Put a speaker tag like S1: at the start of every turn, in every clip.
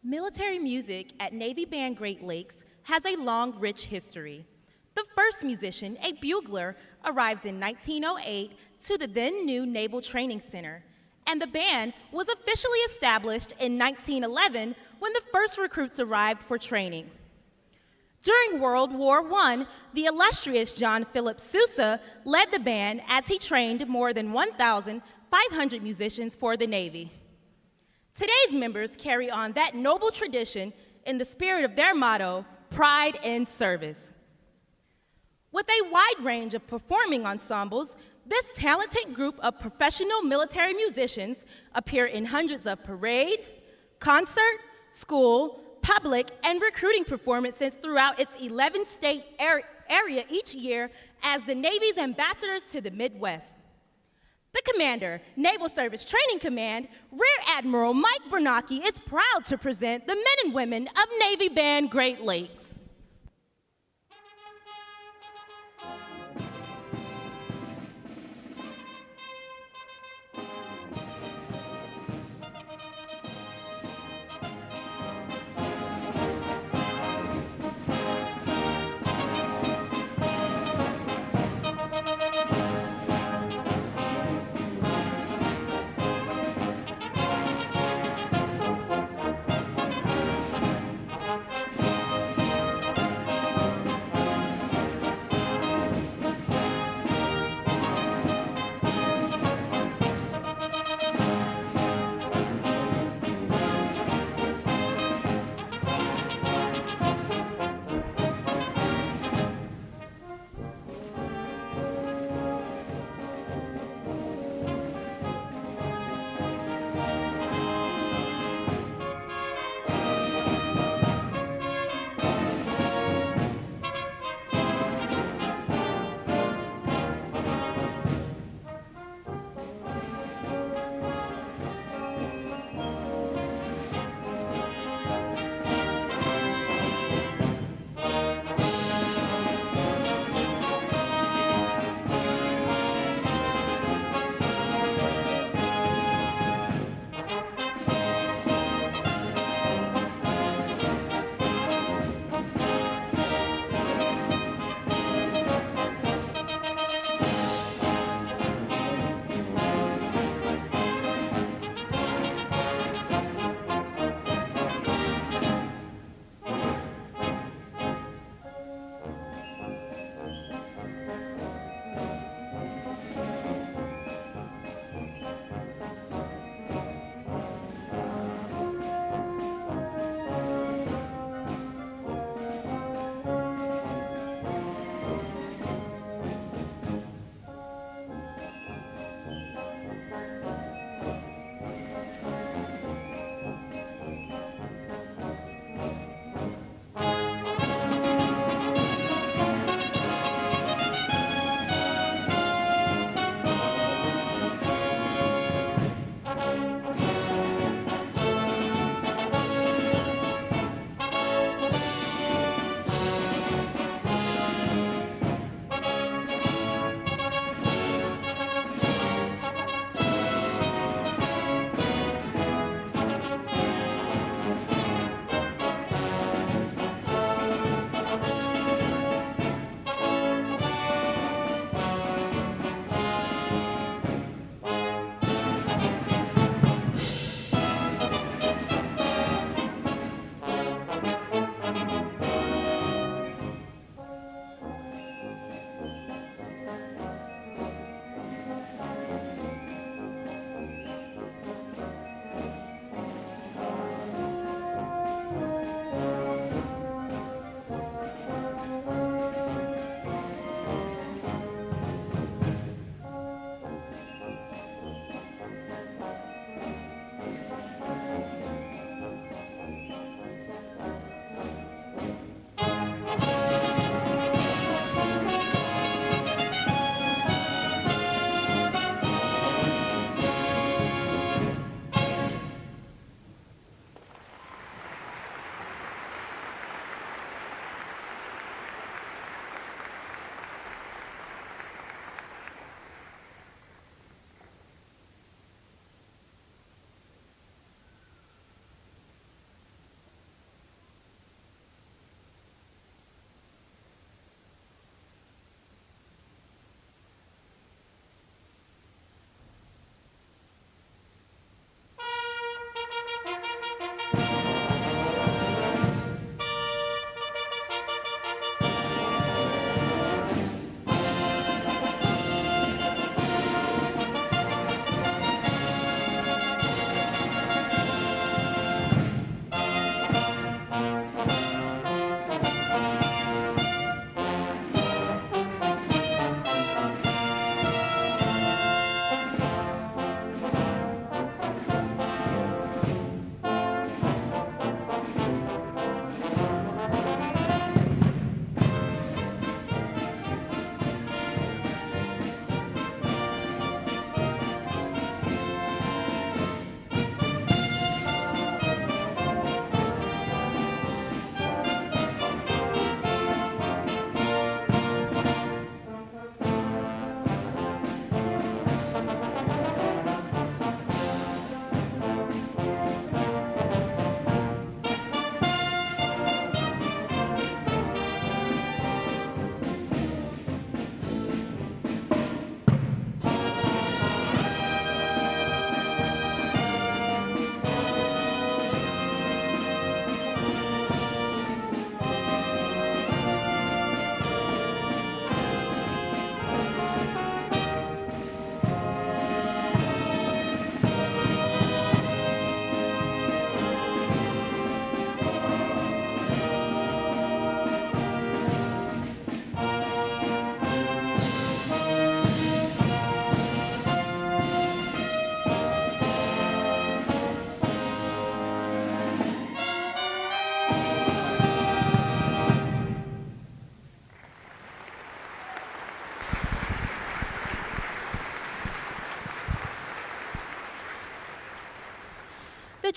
S1: Military music at Navy Band Great Lakes has a long, rich history. The first musician, a bugler, arrived in 1908 to the then new Naval Training Center, and the band was officially established in 1911 when the first recruits arrived for training. During World War I, the illustrious John Philip Sousa led the band as he trained more than 1,500 musicians for the Navy. Today's members carry on that noble tradition in the spirit of their motto, pride in service. With a wide range of performing ensembles, this talented group of professional military musicians appear in hundreds of parade, concert, school, public, and recruiting performances throughout its 11-state area each year as the Navy's ambassadors to the Midwest. The commander, Naval Service Training Command, Rear Admiral Mike Bernacchi, is proud to present the men and women of Navy Band Great Lakes.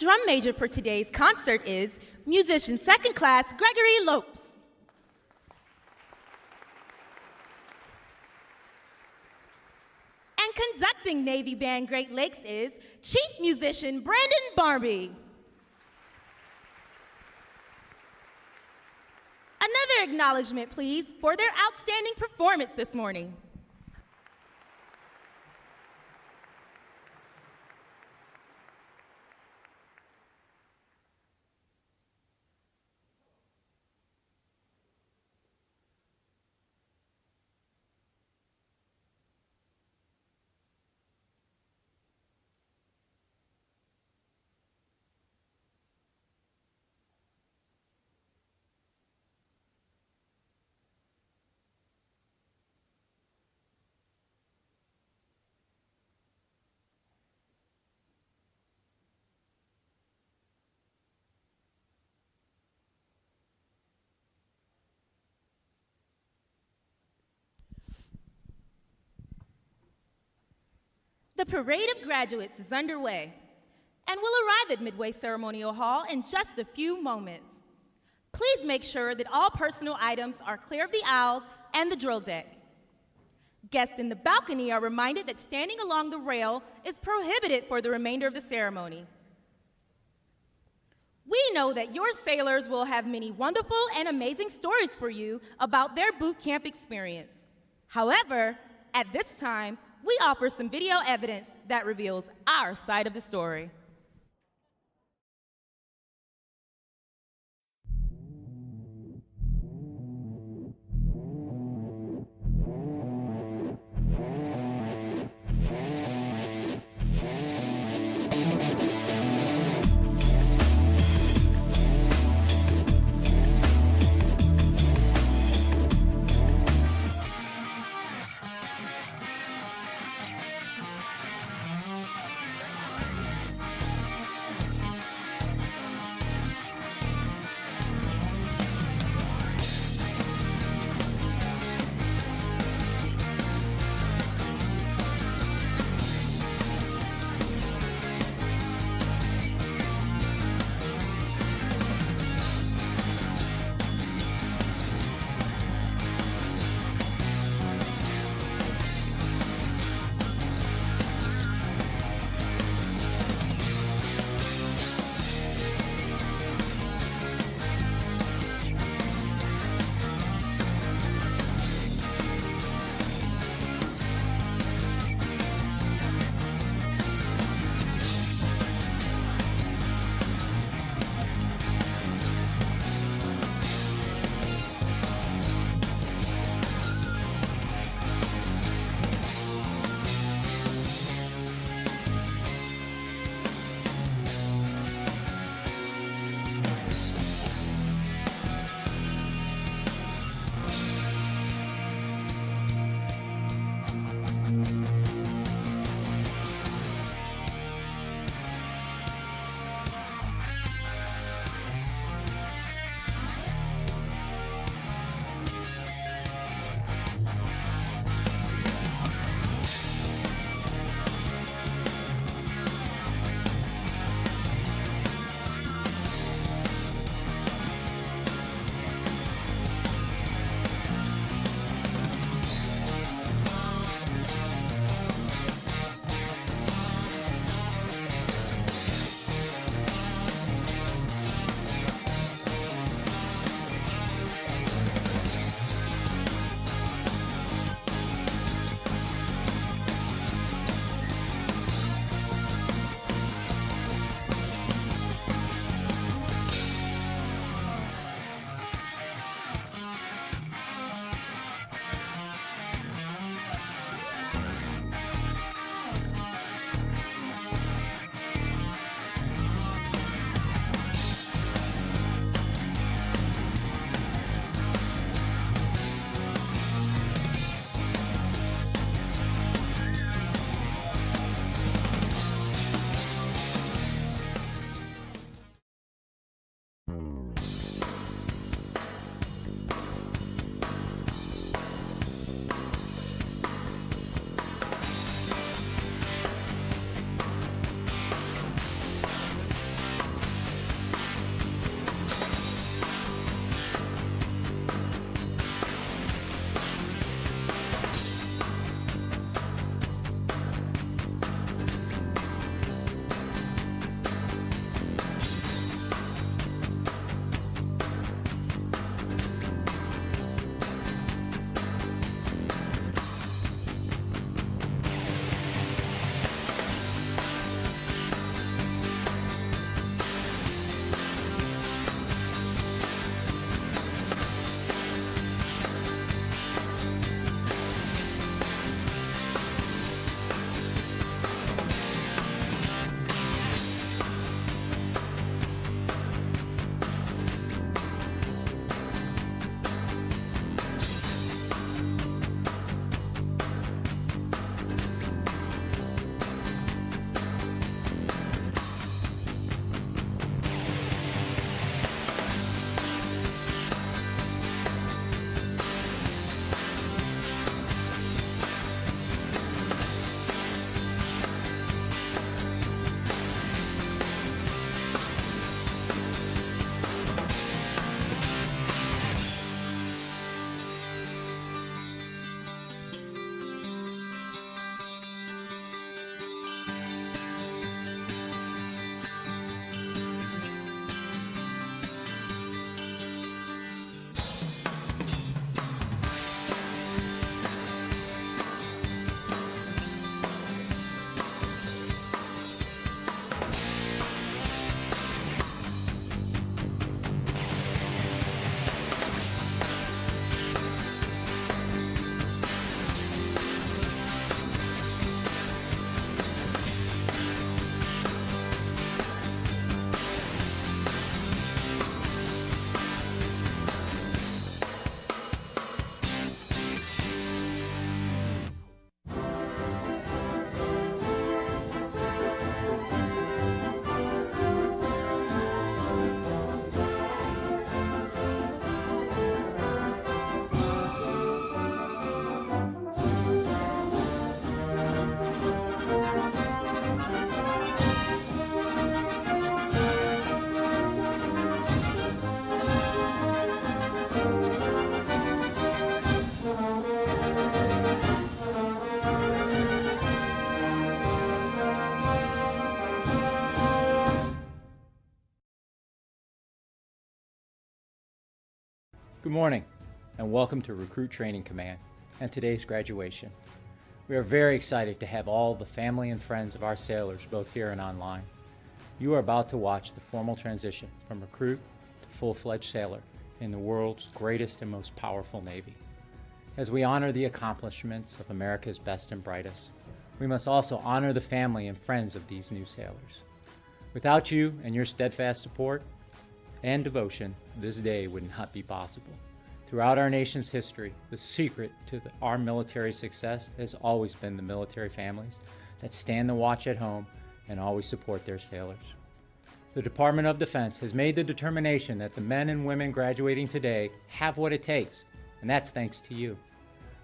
S1: drum major for today's concert is musician second class Gregory Lopes. And conducting Navy Band Great Lakes is chief musician Brandon Barbie. Another acknowledgement, please, for their outstanding performance this morning. The parade of graduates is underway and will arrive at Midway Ceremonial Hall in just a few moments. Please make sure that all personal items are clear of the aisles and the drill deck. Guests in the balcony are reminded that standing along the rail is prohibited for the remainder of the ceremony. We know that your sailors will have many wonderful and amazing stories for you about their boot camp experience. However, at this time, we offer some video evidence that reveals our side of the story.
S2: Good morning, and welcome to Recruit Training Command and today's graduation. We are very excited to have all the family and friends of our sailors both here and online. You are about to watch the formal transition from recruit to full-fledged sailor in the world's greatest and most powerful Navy. As we honor the accomplishments of America's best and brightest, we must also honor the family and friends of these new sailors. Without you and your steadfast support and devotion, this day would not be possible. Throughout our nation's history, the secret to our military success has always been the military families that stand the watch at home and always support their sailors. The Department of Defense has made the determination that the men and women graduating today have what it takes, and that's thanks to you.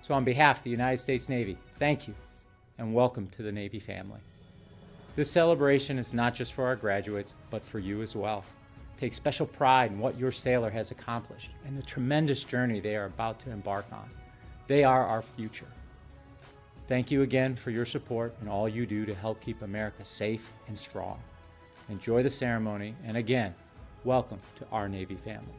S2: So on behalf of the United States Navy, thank you, and welcome to the Navy family. This celebration is not just for our graduates, but for you as well. Take special pride in what your sailor has accomplished and the tremendous journey they are about to embark on. They are our future. Thank you again for your support and all you do to help keep America safe and strong. Enjoy the ceremony, and again, welcome to our Navy family.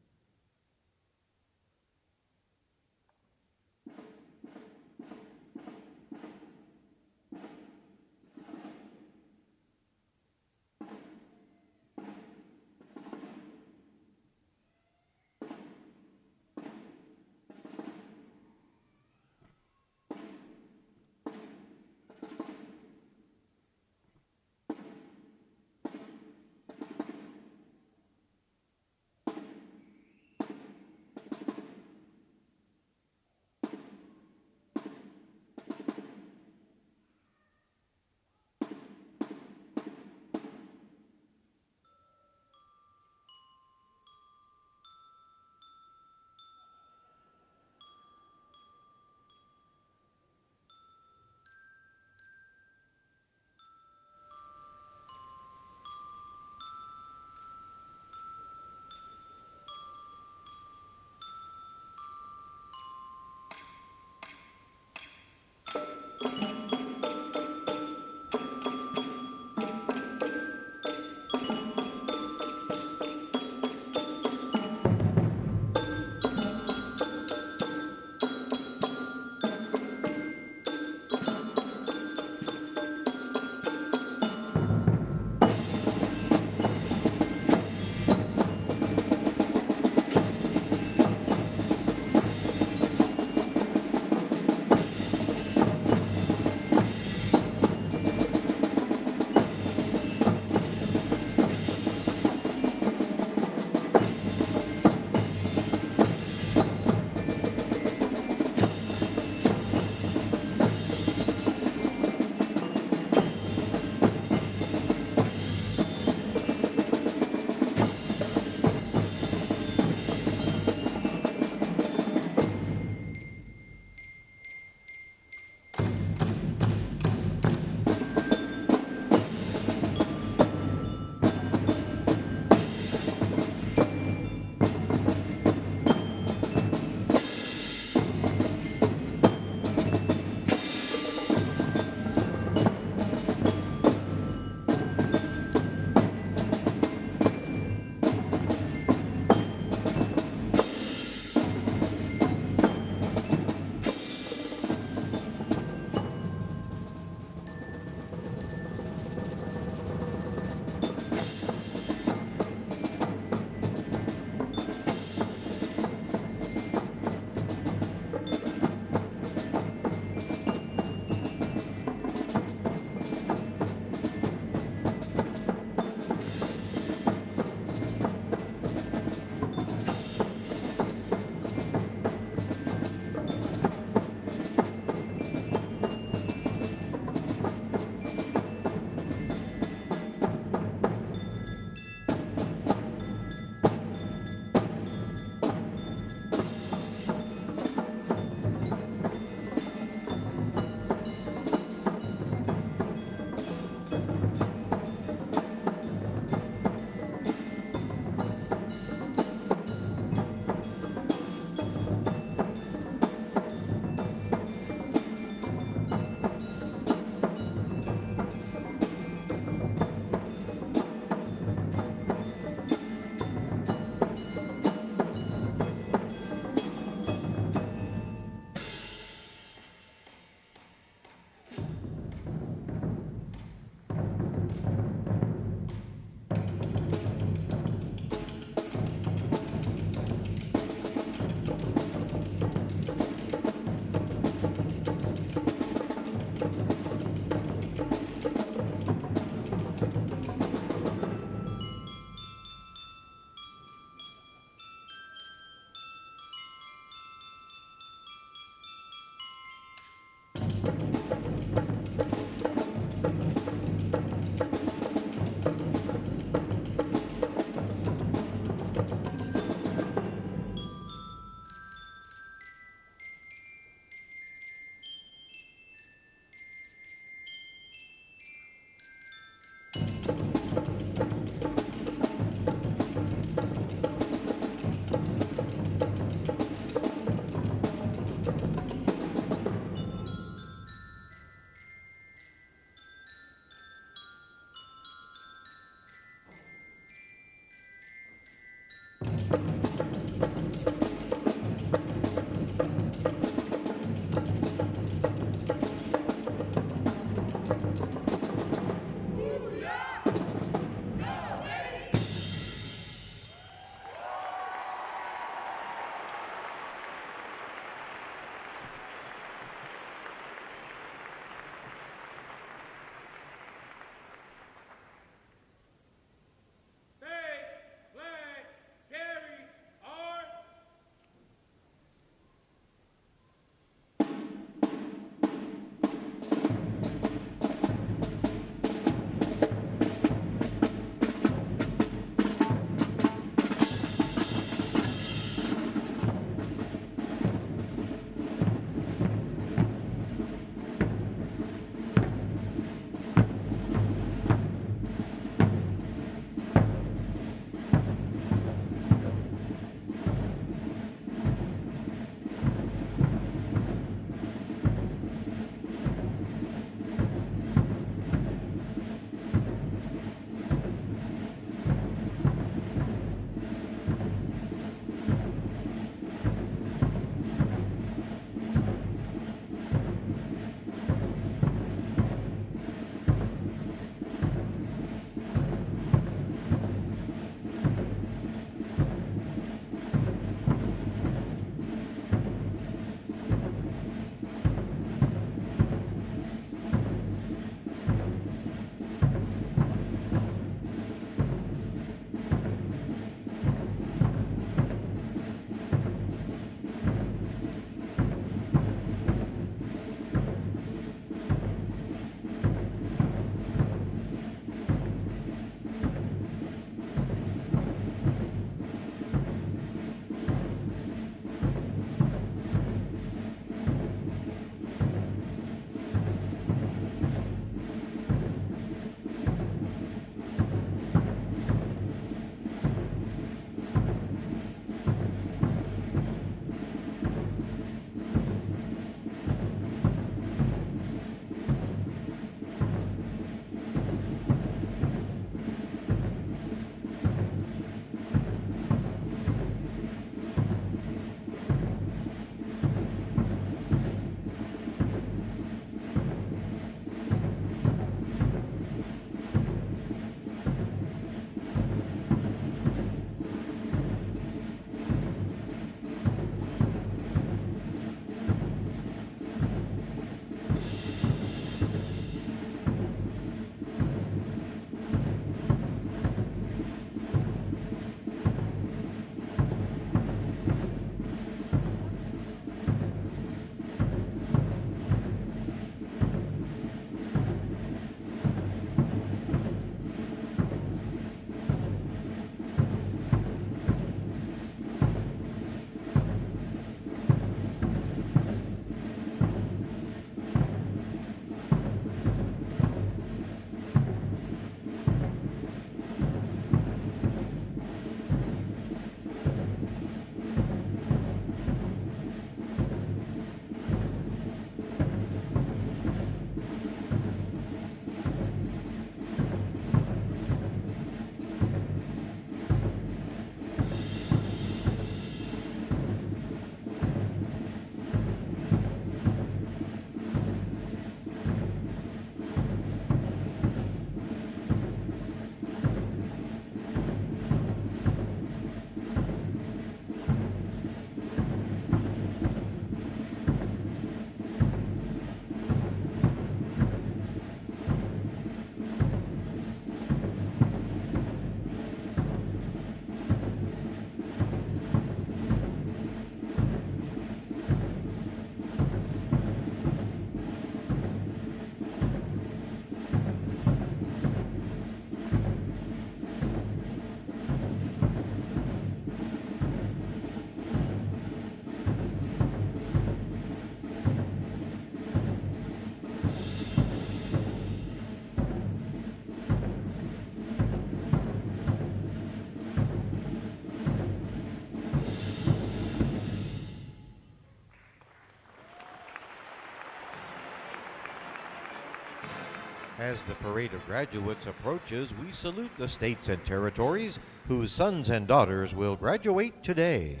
S3: As the parade of graduates approaches, we salute the states and territories whose sons and daughters will graduate today.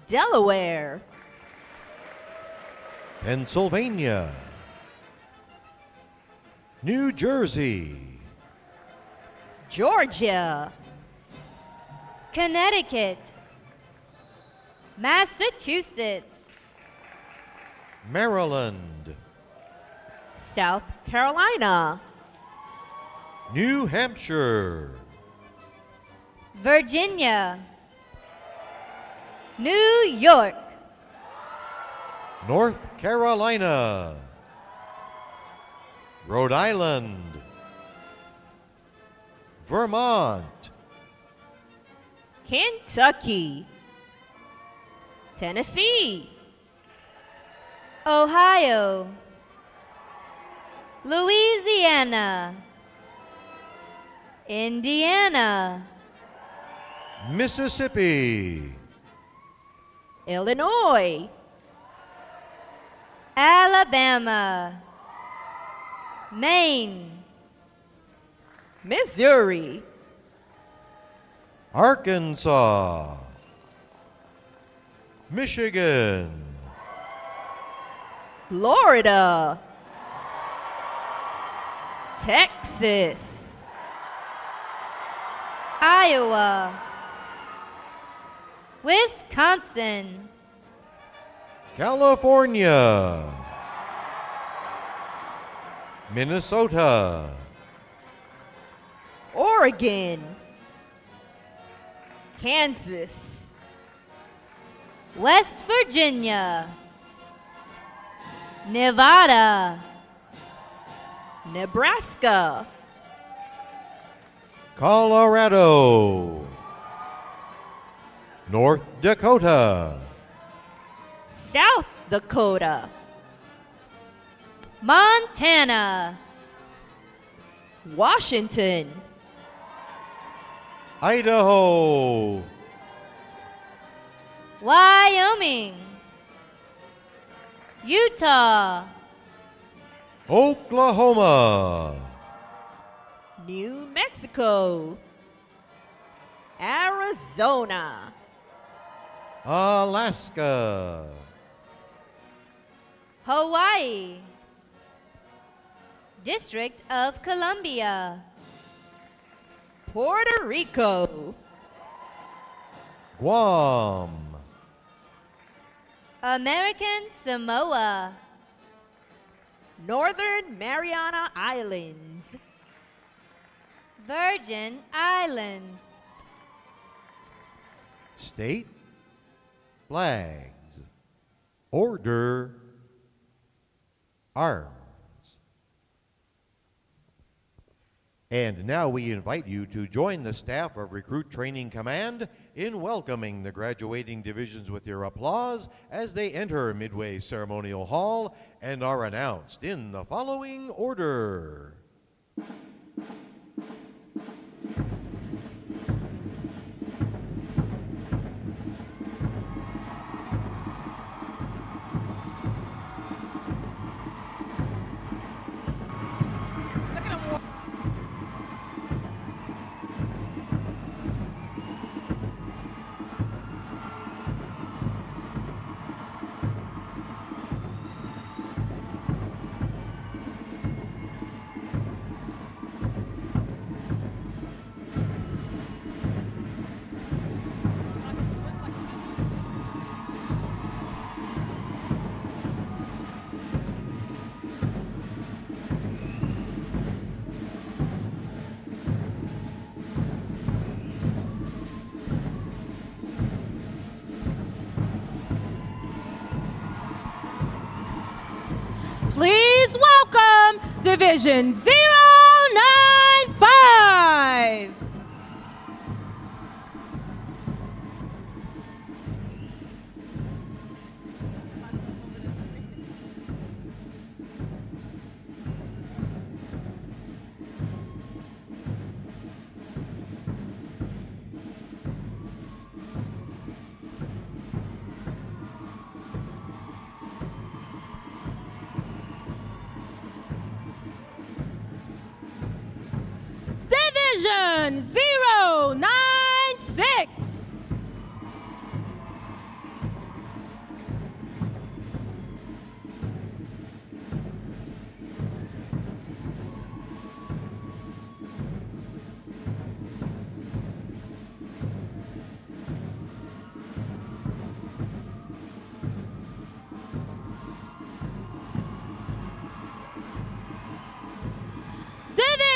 S4: Delaware,
S3: Pennsylvania, New Jersey,
S4: Georgia,
S5: Connecticut, Massachusetts,
S3: Maryland,
S4: South Carolina,
S3: New Hampshire,
S5: Virginia, New York,
S3: North Carolina, Rhode Island, Vermont,
S4: Kentucky, Tennessee,
S5: Ohio, Louisiana, Indiana,
S3: Mississippi,
S4: Illinois,
S5: Alabama, Maine,
S4: Missouri,
S3: Arkansas, Michigan,
S4: Florida, Texas,
S5: Iowa, Wisconsin,
S3: California, Minnesota,
S4: Oregon, Kansas,
S5: West Virginia, Nevada,
S4: Nebraska,
S3: Colorado, North Dakota,
S4: South Dakota,
S5: Montana,
S4: Washington,
S3: Idaho,
S5: Wyoming, Utah,
S3: Oklahoma,
S4: New Mexico, Arizona,
S3: Alaska,
S5: Hawaii, District of Columbia,
S4: Puerto Rico,
S3: Guam,
S5: American Samoa,
S4: Northern Mariana Islands,
S5: Virgin Islands,
S3: state flags, order, arms. And now we invite you to join the staff of Recruit Training Command in welcoming the graduating divisions with your applause as they enter Midway Ceremonial Hall and are announced in the following order.
S1: Please welcome Division 095.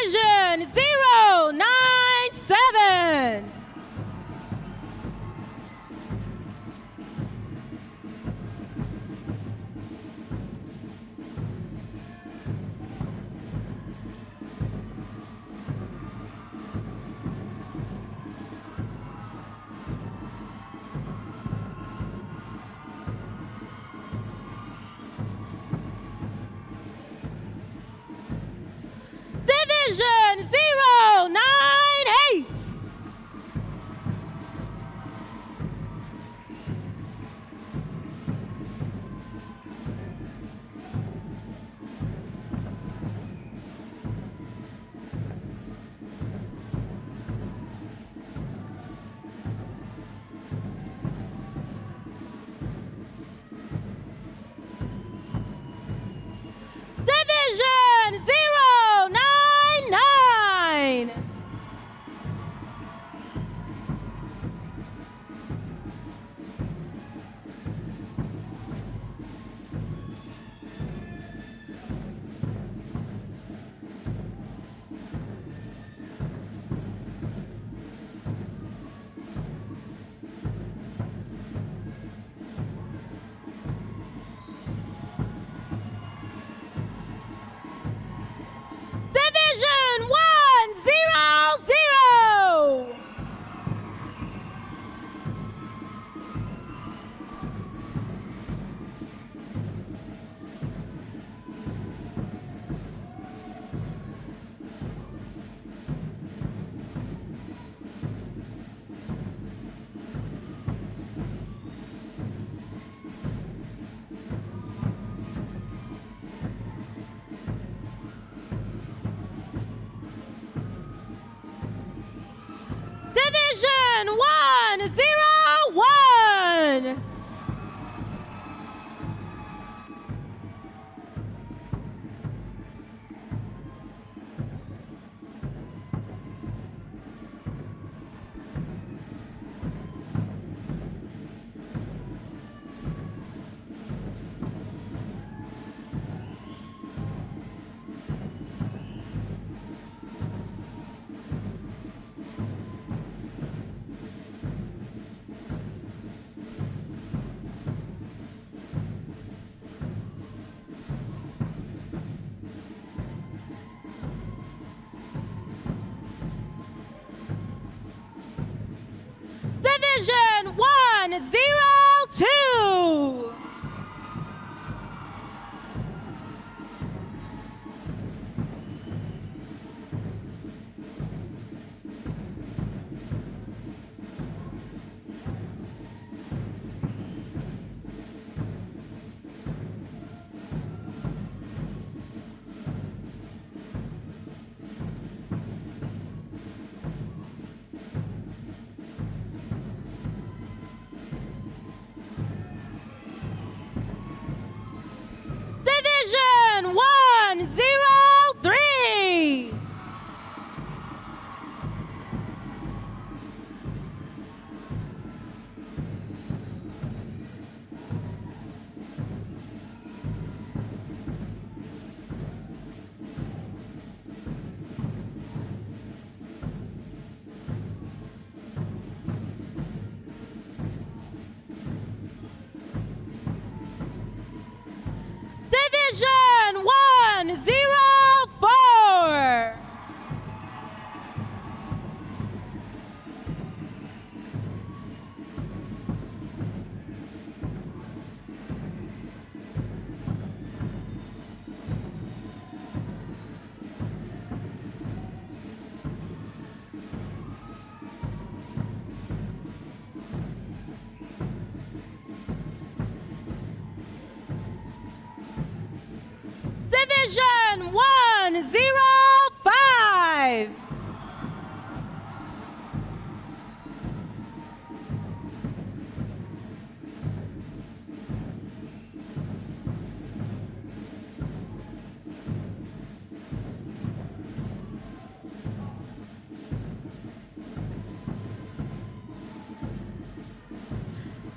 S1: Division 097. Division 098. Division 099. Division 100. Division 101. Division 102. Division 103. Division 104. Division 105.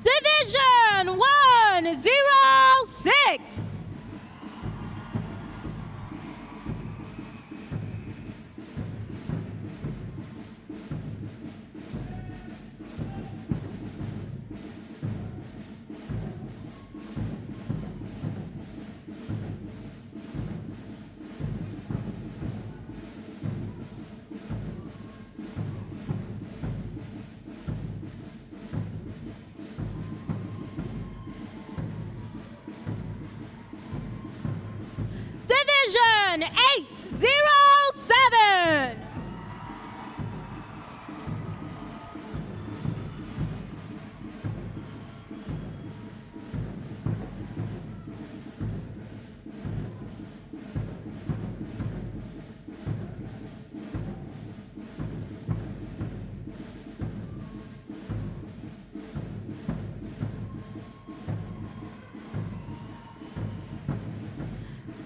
S1: Division 106. 106. Division 807.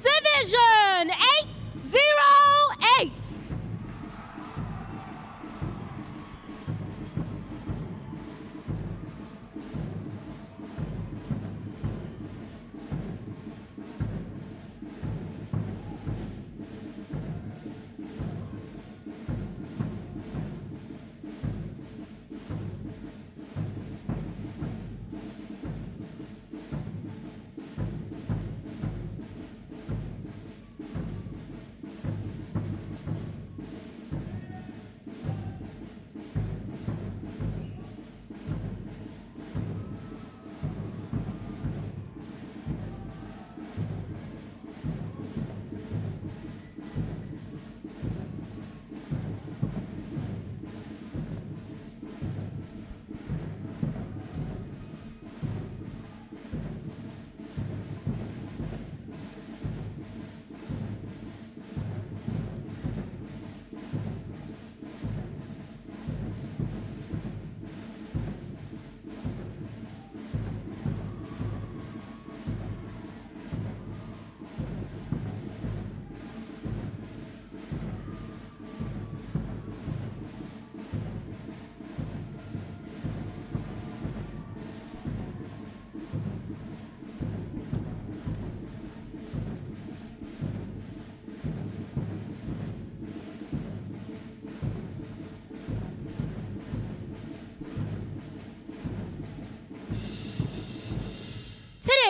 S1: Division 808.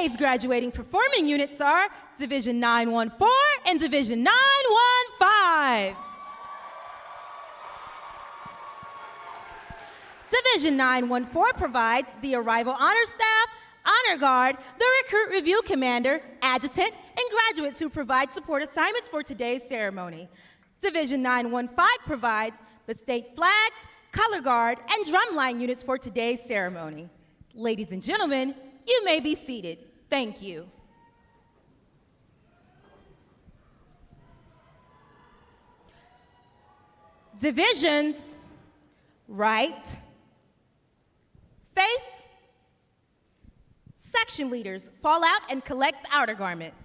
S1: Today's graduating performing units are Division 914 and Division 915. Division 914 provides the arrival honor staff, honor guard, the recruit review commander, adjutant, and graduates who provide support assignments for today's ceremony. Division 915 provides the state flags, color guard, and drumline units for today's ceremony. Ladies and gentlemen, you may be seated. Thank you. Divisions, right, face, section leaders, fall out and collect outer garments.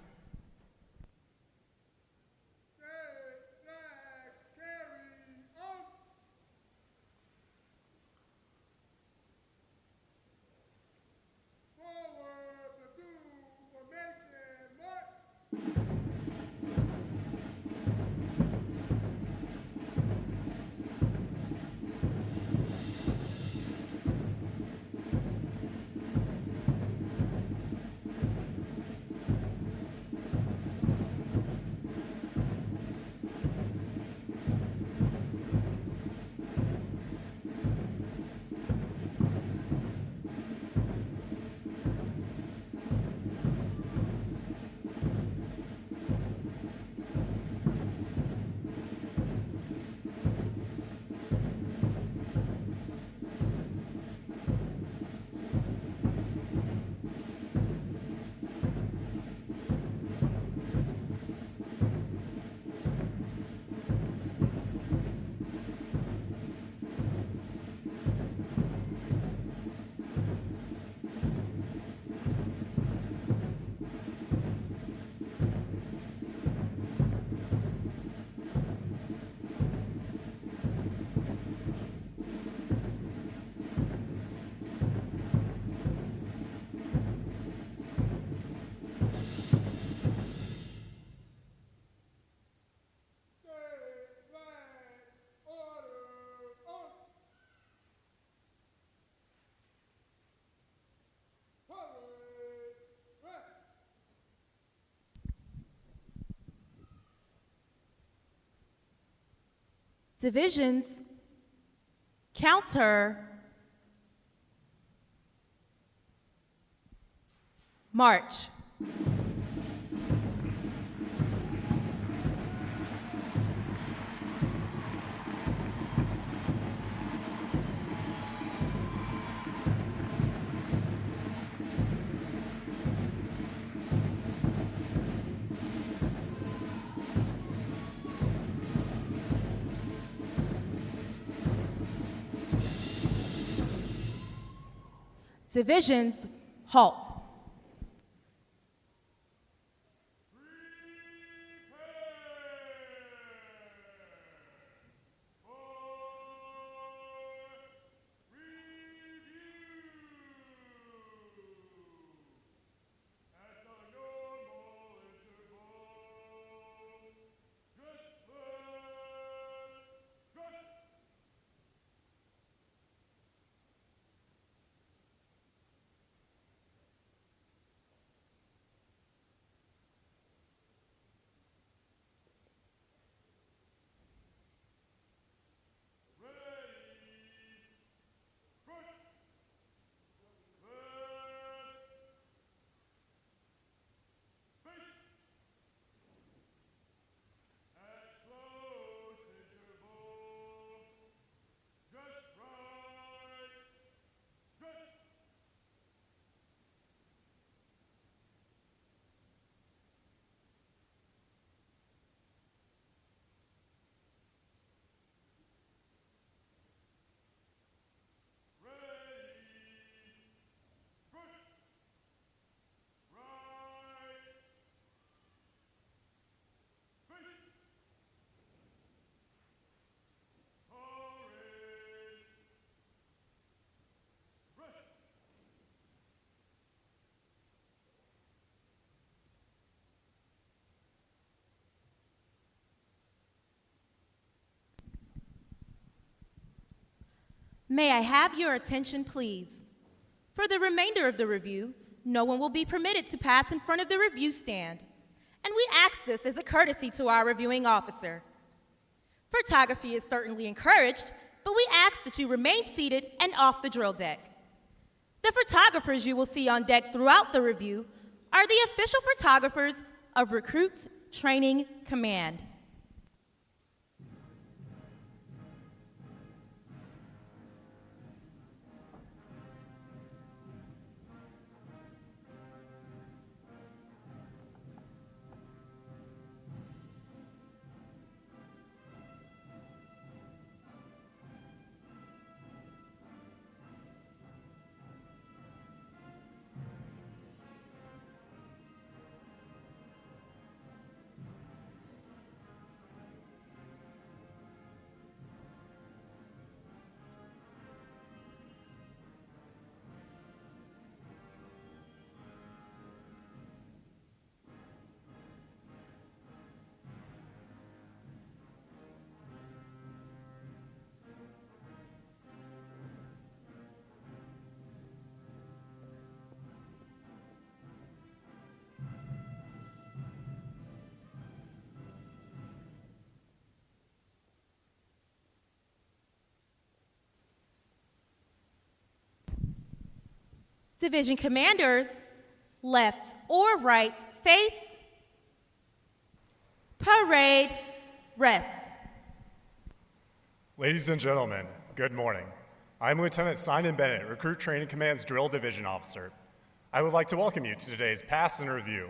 S1: Divisions, counter, march. Divisions, halt. May I have your attention, please? For the remainder of the review, no one will be permitted to pass in front of the review stand, and we ask this as a courtesy to our reviewing officer. Photography is certainly encouraged, but we ask that you remain seated and off the drill deck. The photographers you will see on deck throughout the review are the official photographers of Recruit Training Command. Division commanders, left or right face, parade, rest.
S6: Ladies and gentlemen, good morning. I'm Lieutenant Simon Bennett, Recruit Training Command's Drill Division Officer. I would like to welcome you to today's Pass and Review.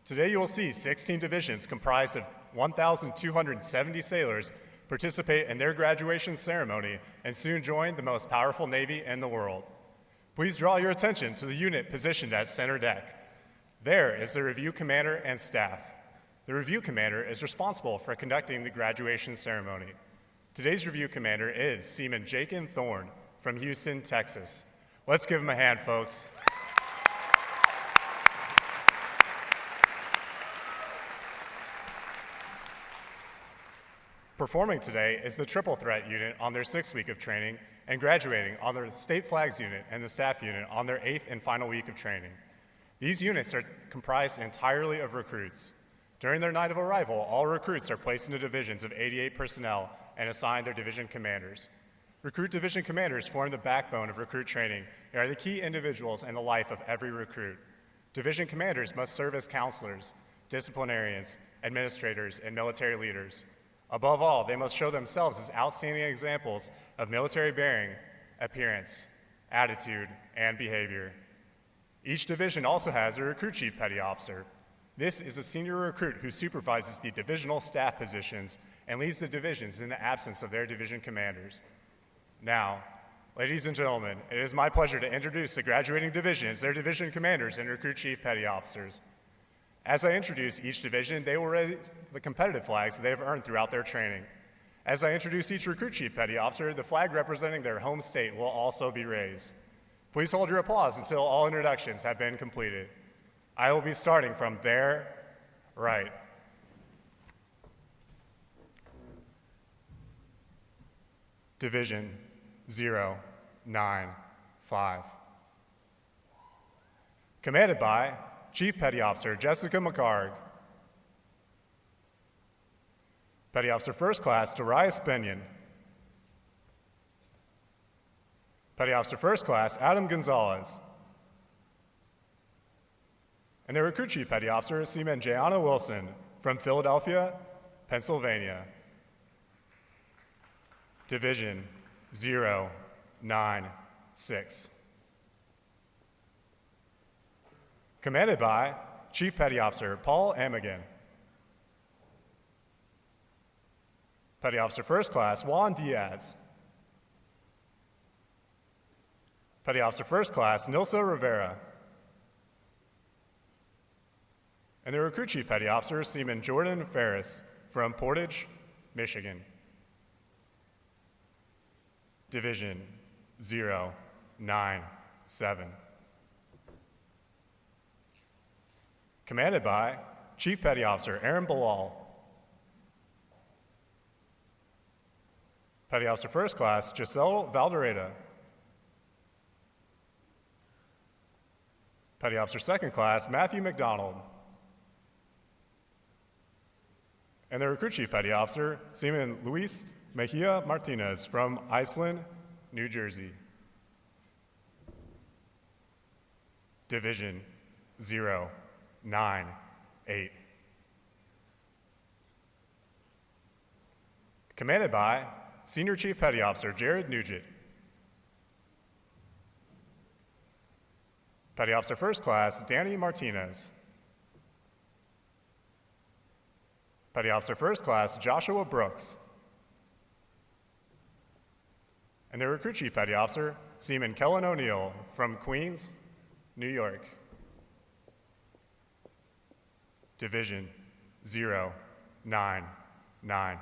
S6: Today you will see 16 divisions comprised of 1,270 sailors participate in their graduation ceremony and soon join the most powerful Navy in the world. Please draw your attention to the unit positioned at center deck. There is the review commander and staff. The review commander is responsible for conducting the graduation ceremony. Today's review commander is Seaman Jakin Thorne from Houston, Texas. Let's give him a hand, folks. Performing today is the Triple Threat unit on their 6th week of training and graduating on the State Flags unit and the Staff unit on their 8th and final week of training. These units are comprised entirely of recruits. During their night of arrival, all recruits are placed into divisions of 88 personnel and assigned their division commanders. Recruit division commanders form the backbone of recruit training and are the key individuals in the life of every recruit. Division commanders must serve as counselors, disciplinarians, administrators, and military leaders. Above all, they must show themselves as outstanding examples of military bearing, appearance, attitude, and behavior. Each division also has a recruit chief petty officer. This is a senior recruit who supervises the divisional staff positions and leads the divisions in the absence of their division commanders. Now, Ladies and gentlemen, it is my pleasure to introduce the graduating divisions, their division commanders, and recruit chief petty officers. As I introduce each division, they will raise the competitive flags that they have earned throughout their training. As I introduce each recruit chief petty officer, the flag representing their home state will also be raised. Please hold your applause until all introductions have been completed. I will be starting from their right. Division 095. Commanded by Chief Petty Officer Jessica McCarg. Petty Officer First Class Darius Benyon. Petty Officer First Class Adam Gonzalez. And the Recruit Chief Petty Officer Seaman Jayana Wilson from Philadelphia, Pennsylvania. Division 096. Commanded by Chief Petty Officer Paul Amigan. Petty Officer First Class Juan Diaz. Petty Officer First Class Nilsa Rivera. And the Recruit Chief Petty Officer Seaman Jordan Ferris from Portage, Michigan. Division 097. Commanded by Chief Petty Officer Aaron Bilal. Petty Officer First Class Giselle Valdereda. Petty Officer Second Class Matthew McDonald. And the Recruit Chief Petty Officer Seaman Luis Mejia Martinez from Iceland, New Jersey. Division 098. Commanded by Senior Chief Petty Officer Jared Nugent. Petty Officer First Class Danny Martinez. Petty Officer First Class Joshua Brooks. And the Recruit Chief Petty Officer, Seaman Kellen O'Neill from Queens, New York. Division 099.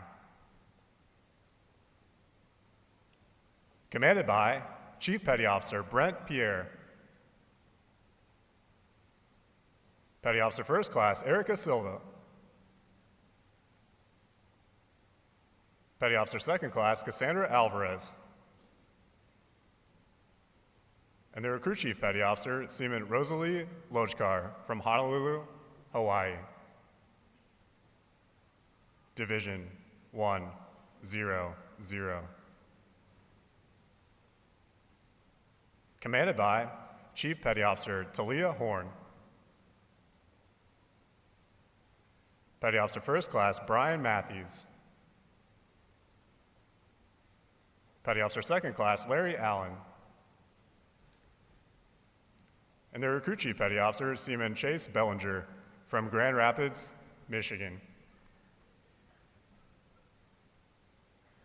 S6: Commanded by Chief Petty Officer Brent Pierre. Petty Officer First Class Erica Silva. Petty Officer Second Class Cassandra Alvarez. And the Recruit Chief Petty Officer, Seaman Rosalie Lojkar from Honolulu, Hawaii. Division 100. Commanded by Chief Petty Officer Talia Horn. Petty Officer First Class Brian Matthews. Petty Officer Second Class Larry Allen. And the Recruit Chief Petty Officer, Seaman Chase Bellinger from Grand Rapids, Michigan.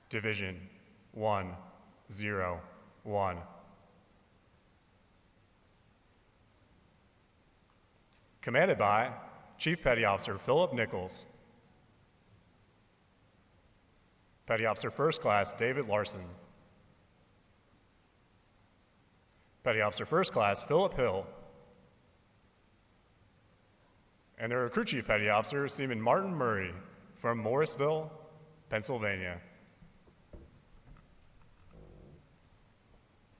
S6: Division 101. Commanded by Chief Petty Officer Philip Nichols. Petty Officer First Class David Larson. Petty Officer First Class Philip Hill. And the Recruit Chief Petty Officer, Seaman Martin Murray from Morrisville, Pennsylvania.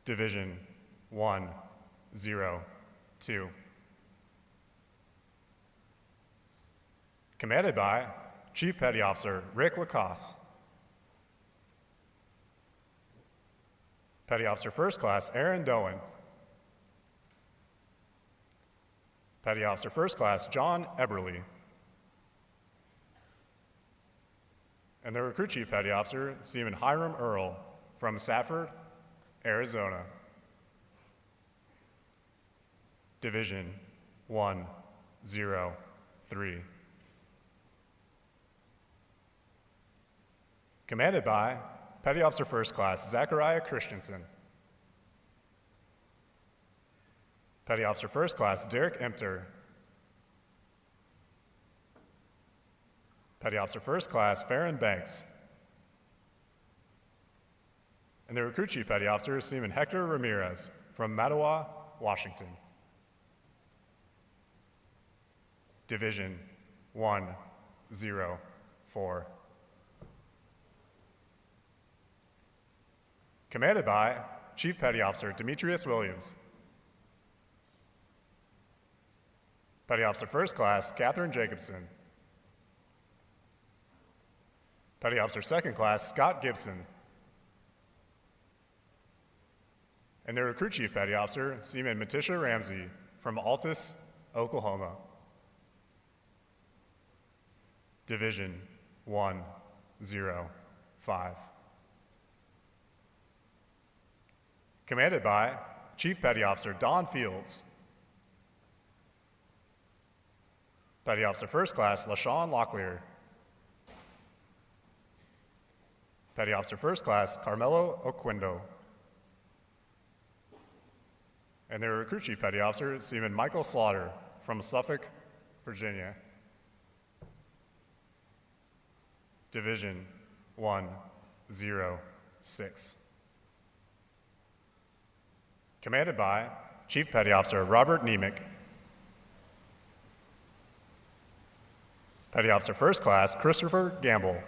S6: Division 102. Commanded by Chief Petty Officer Rick Lacoste. Petty Officer First Class Aaron Doan. Petty Officer First Class John Eberly. And the Recruit Chief Petty Officer, Seaman Hiram Earl from Safford, Arizona. Division 103. Commanded by Petty Officer First Class Zachariah Christensen. Petty Officer First Class Derek Empter. Petty Officer First Class Farron Banks. And the Recruit Chief Petty Officer is Seaman Hector Ramirez from Mattawa, Washington. Division 104. Commanded by Chief Petty Officer Demetrius Williams. Petty Officer First Class Catherine Jacobson. Petty Officer Second Class Scott Gibson. And their Recruit Chief Petty Officer Seaman Matisha Ramsey from Altus, Oklahoma. Division 105. Commanded by Chief Petty Officer Don Fields. Petty Officer First Class LaShawn Locklear. Petty Officer First Class Carmelo Oquindo. And their Recruit Chief Petty Officer Seaman Michael Slaughter from Suffolk, Virginia. Division 106. Commanded by Chief Petty Officer Robert Niemick. Petty Officer First Class Christopher Gamble.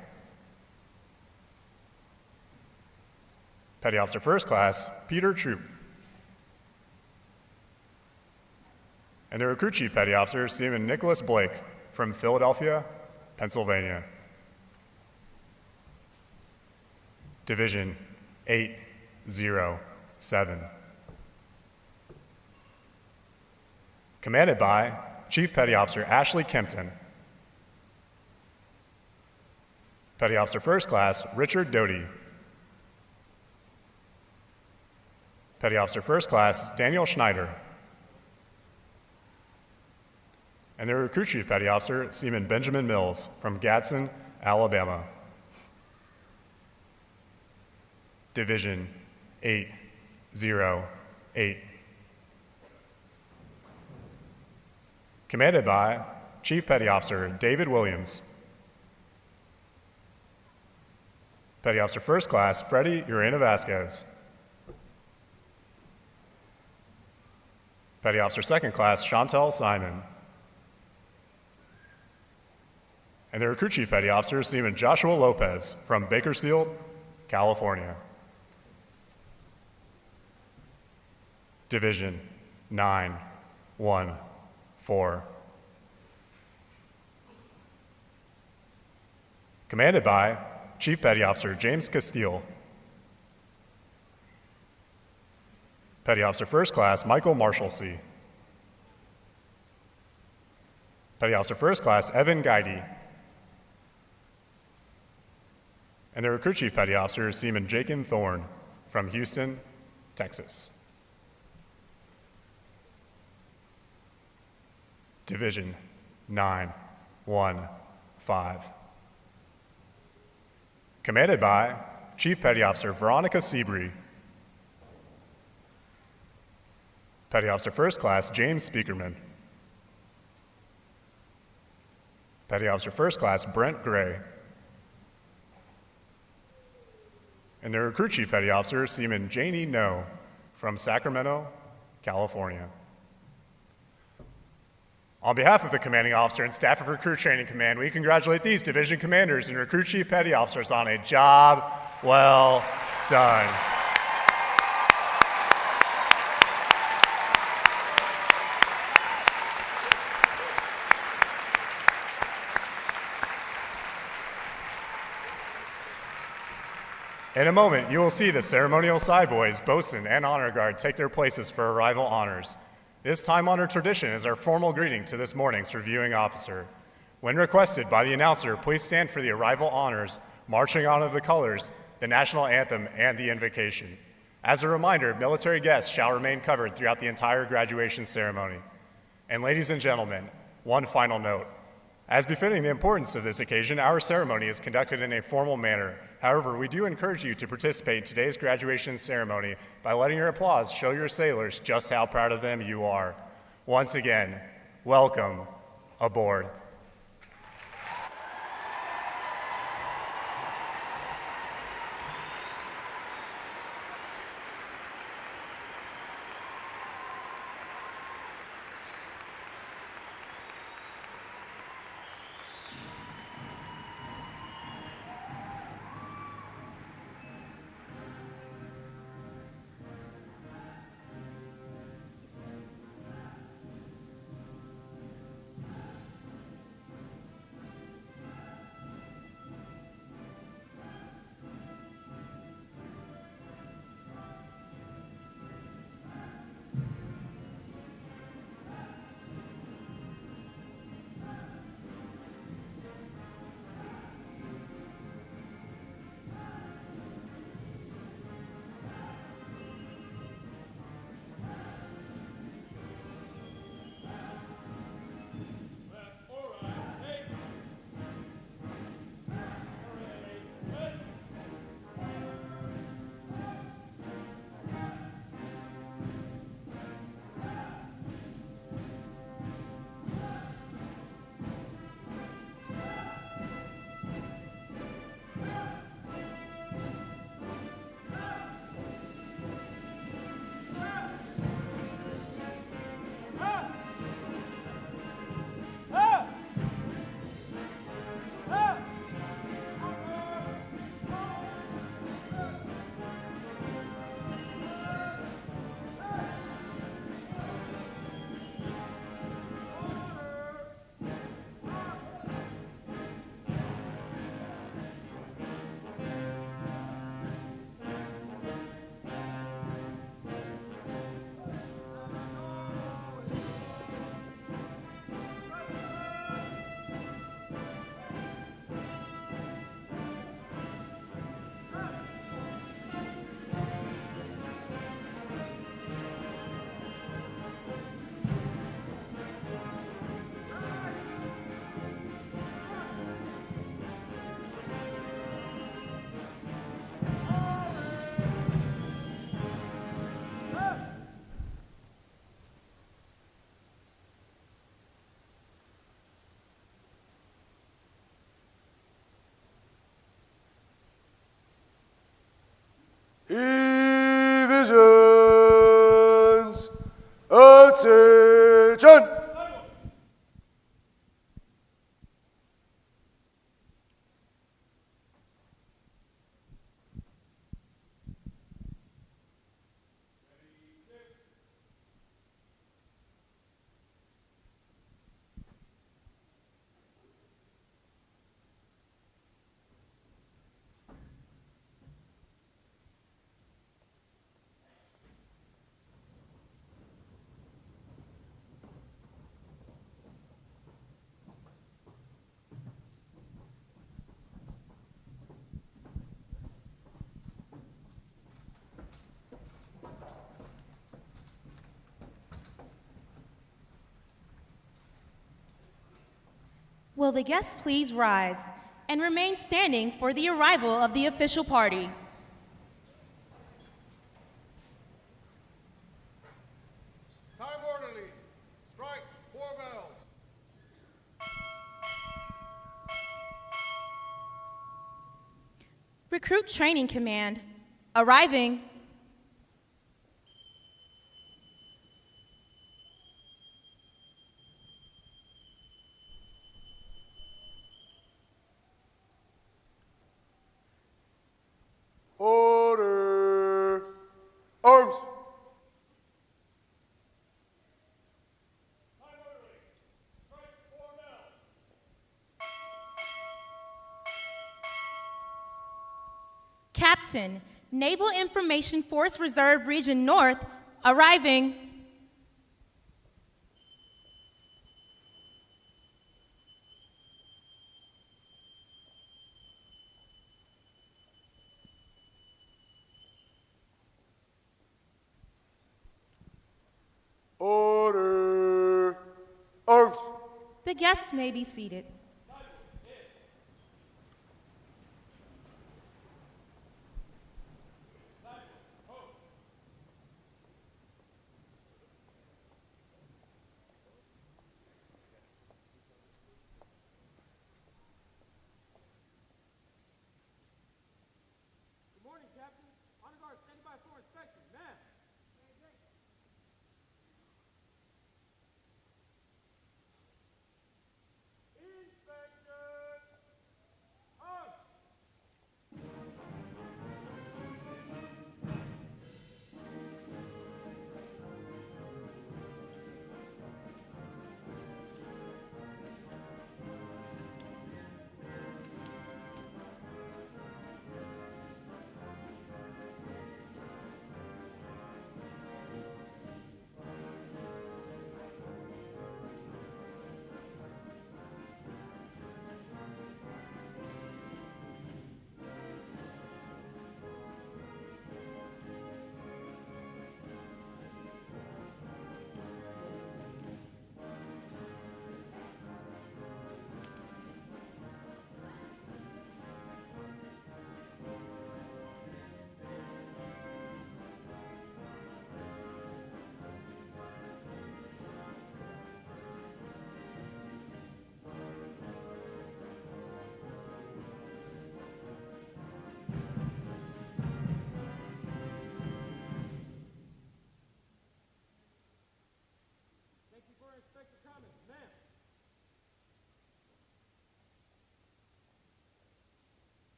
S6: Petty Officer First Class Peter Troop. And the Recruit Chief Petty Officer Seaman Nicholas Blake from Philadelphia, Pennsylvania. Division 807. Commanded by Chief Petty Officer Ashley Kempton. Petty Officer First Class Richard Doty. Petty Officer First Class Daniel Schneider. And their Recruit Chief Petty Officer Seaman Benjamin Mills from Gadsden, Alabama. Division 808. Commanded by Chief Petty Officer David Williams. Petty Officer First Class Freddie Urena Vasquez. Petty Officer Second Class Chantel Simon. And the Recruit Chief Petty Officer Seaman Joshua Lopez from Bakersfield, California. Division 914. Commanded by Chief Petty Officer James Castile. Petty Officer First Class Michael Marshalsea. Petty Officer First Class Evan Guidey. And the Recruit Chief Petty Officer Seaman Jacob Thorne from Houston, Texas. Division 915. Commanded by Chief Petty Officer Veronica Seabree. Petty Officer First Class James Speakerman. Petty Officer First Class Brent Gray. And their Recruit Chief Petty Officer Seaman Janie No from Sacramento, California. On behalf of the Commanding Officer and staff of Recruit Training Command, we congratulate these Division Commanders and Recruit Chief Petty Officers on a job well done. In a moment, you will see the ceremonial side boys, bosun, and honor guard take their places for arrival honors. This time-honored tradition is our formal greeting to this morning's reviewing officer. When requested by the announcer, please stand for the arrival honors, marching on of the colors, the national anthem, and the invocation. As a reminder, military guests shall remain covered throughout the entire graduation ceremony. And ladies and gentlemen, one final note. As befitting the importance of this occasion, our ceremony is conducted in a formal manner, However, we do encourage you to participate in today's graduation ceremony by letting your applause show your sailors just how proud of them you are. Once again, welcome aboard.
S7: Divisions, attention!
S1: Will the guests please rise and remain standing for the arrival of the official party?
S7: Time orderly, strike 4 bells.
S1: Recruit Training Command, arriving.
S7: Order. Arms.
S1: Captain, Naval Information Force Reserve Region North, arriving.
S7: Order. Arms.
S1: The guests may be seated.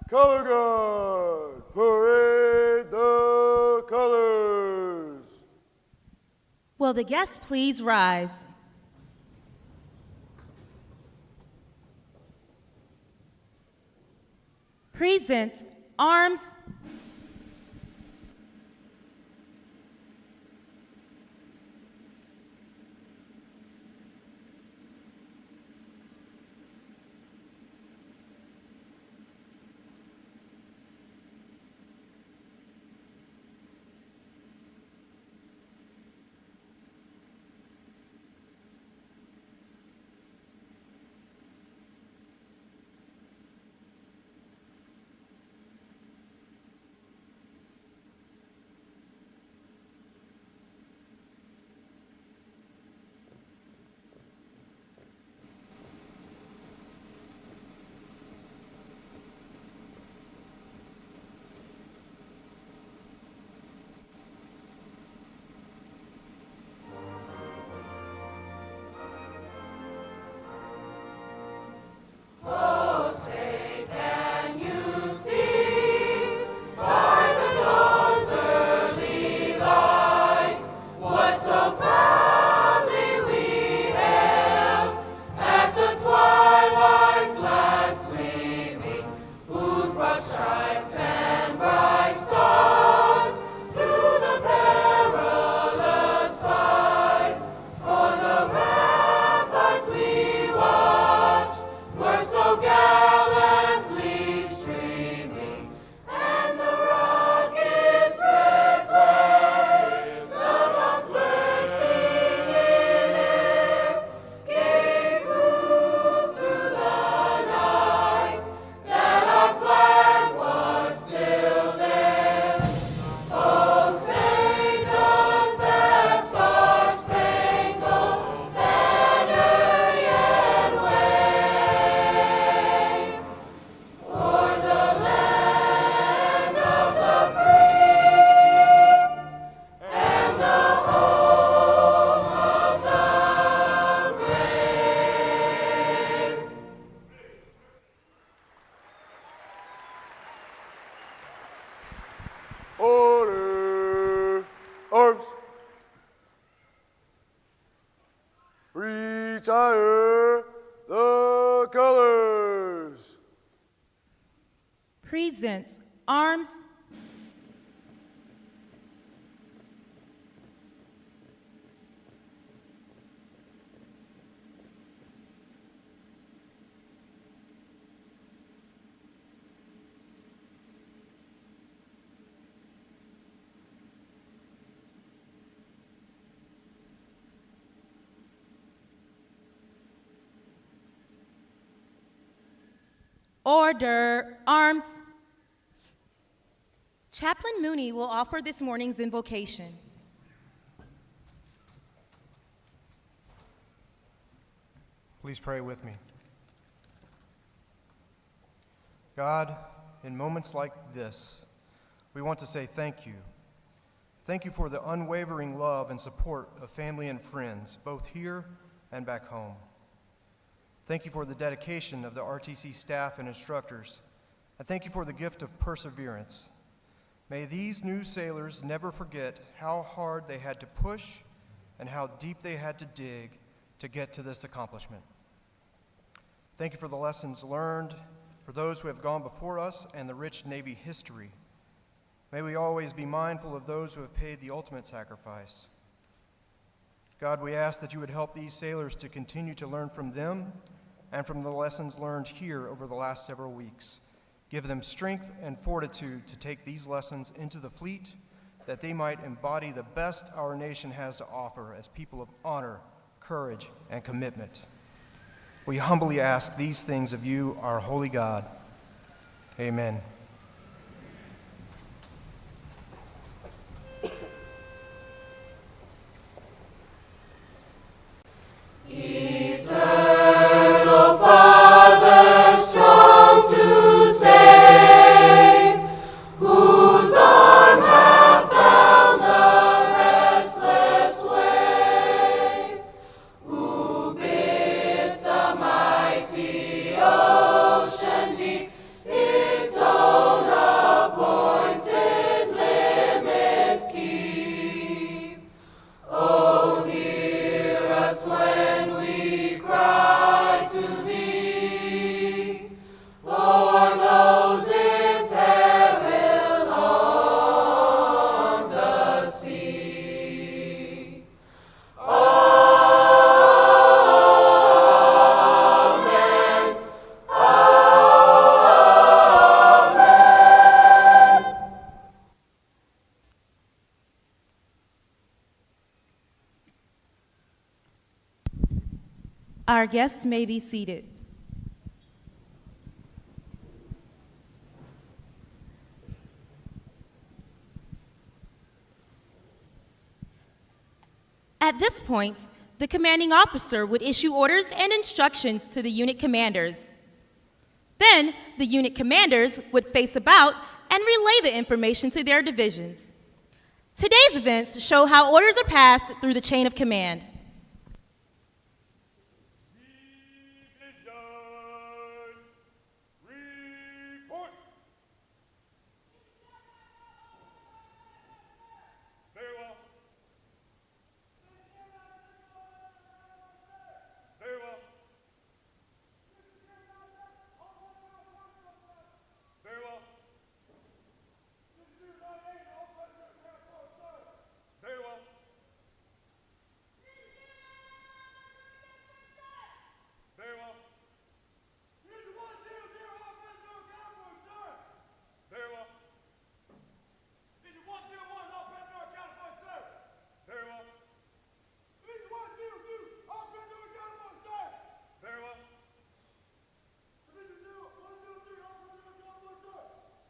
S7: Color guard, parade the colors.
S1: Will the guests please rise? Present arms.
S7: Order, arms. Retire the colors.
S1: Present arms. Order, arms. Chaplain Mooney will offer this morning's invocation.
S8: Please pray with me. God, in moments like this, we want to say thank you. Thank you for the unwavering love and support of family and friends, both here and back home. Thank you for the dedication of the RTC staff and instructors, and thank you for the gift of perseverance. May these new sailors never forget how hard they had to push and how deep they had to dig to get to this accomplishment. Thank you for the lessons learned, for those who have gone before us, and the rich Navy history. May we always be mindful of those who have paid the ultimate sacrifice. God, we ask that you would help these sailors to continue to learn from them and from the lessons learned here over the last several weeks. Give them strength and fortitude to take these lessons into the fleet, that they might embody the best our nation has to offer as people of honor, courage, and commitment. We humbly ask these things of you, our holy God. Amen.
S9: Ocean deep, its
S1: Our guests may be seated. At this point, the commanding officer would issue orders and instructions to the unit commanders. Then, the unit commanders would face about and relay the information to their divisions. Today's events show how orders are passed through the chain of command.
S7: Report. Very well. Very well. Very well. Very well. Very well. Very well.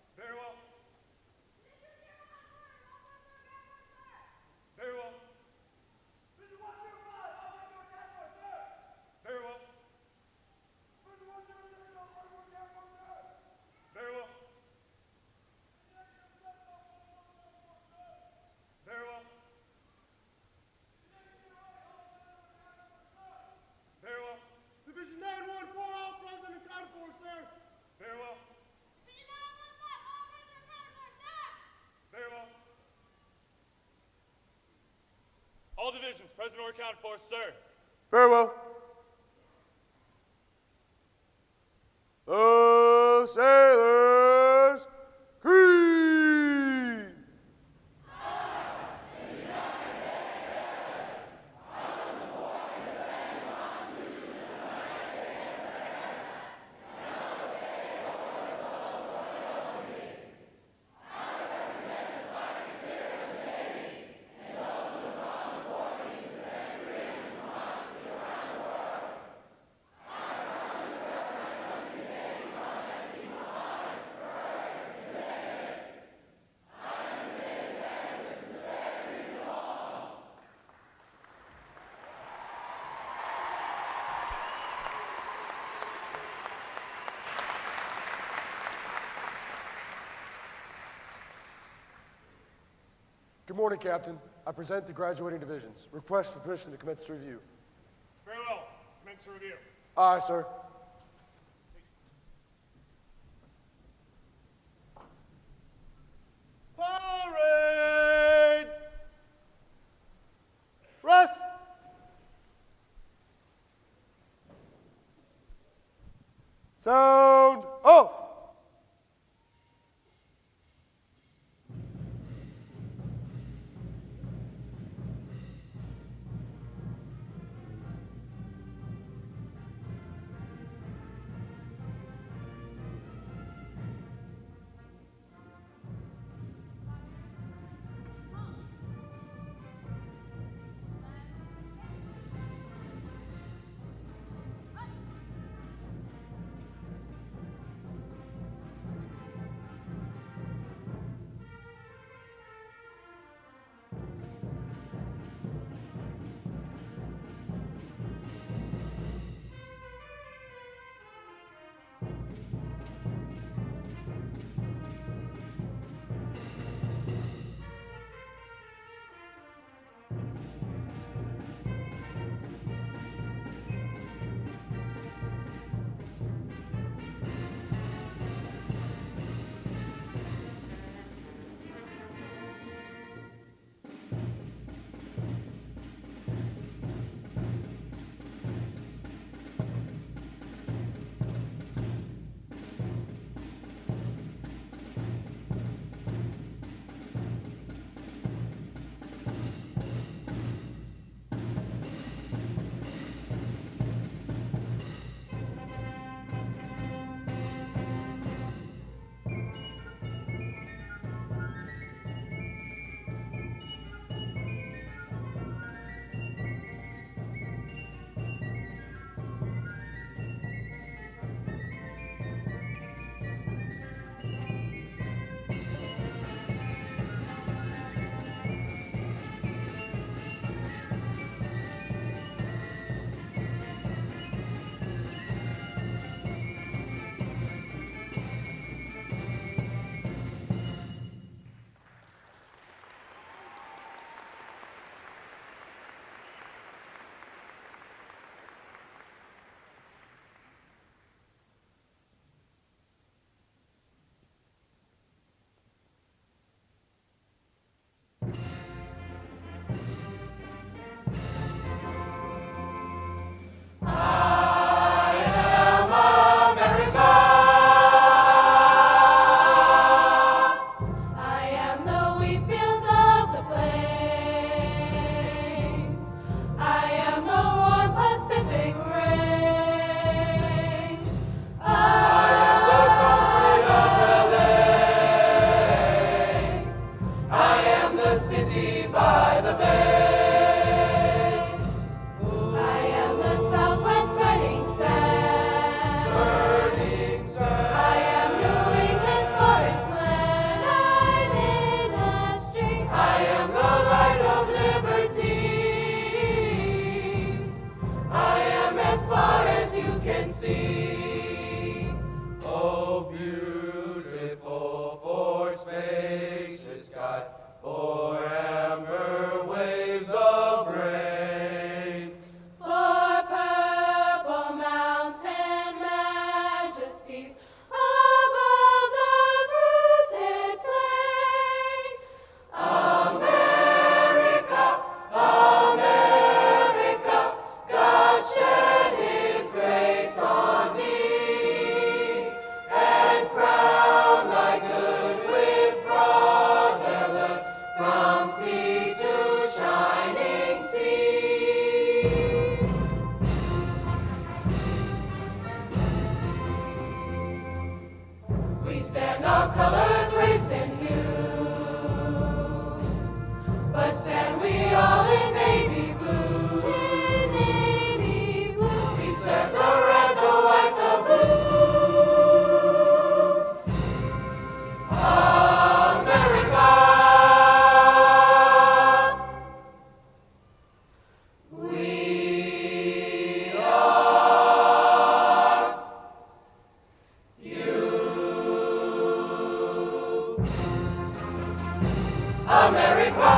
S7: Very well. Very well. Very well. Very well. Very well. Very well. Very well. Very well. Very well. Division 914, all present and accounted for, sir. Very well. Division 915, all present and accounted for, sir. Very well. All divisions present or accounted for, sir. Very well. The sailors creed.
S9: Good morning, Captain. I present the graduating divisions. Request for permission to commence the review.
S7: Very well. Commence the review.
S9: Aye, sir. Parade! Rest! Sound off!
S10: as far as you can see. Oh, beautiful for spacious skies, for amber waves of rain,
S11: For purple mountain majesties above the fruited plain. America, America, God shed His grace on thee, and crown thy good with brotherhood from sea to shining sea. We stand all colors, race, and hue, but stand we all in navy blue. In navy blue. We serve the red, the white, the blue. America. We are you. America.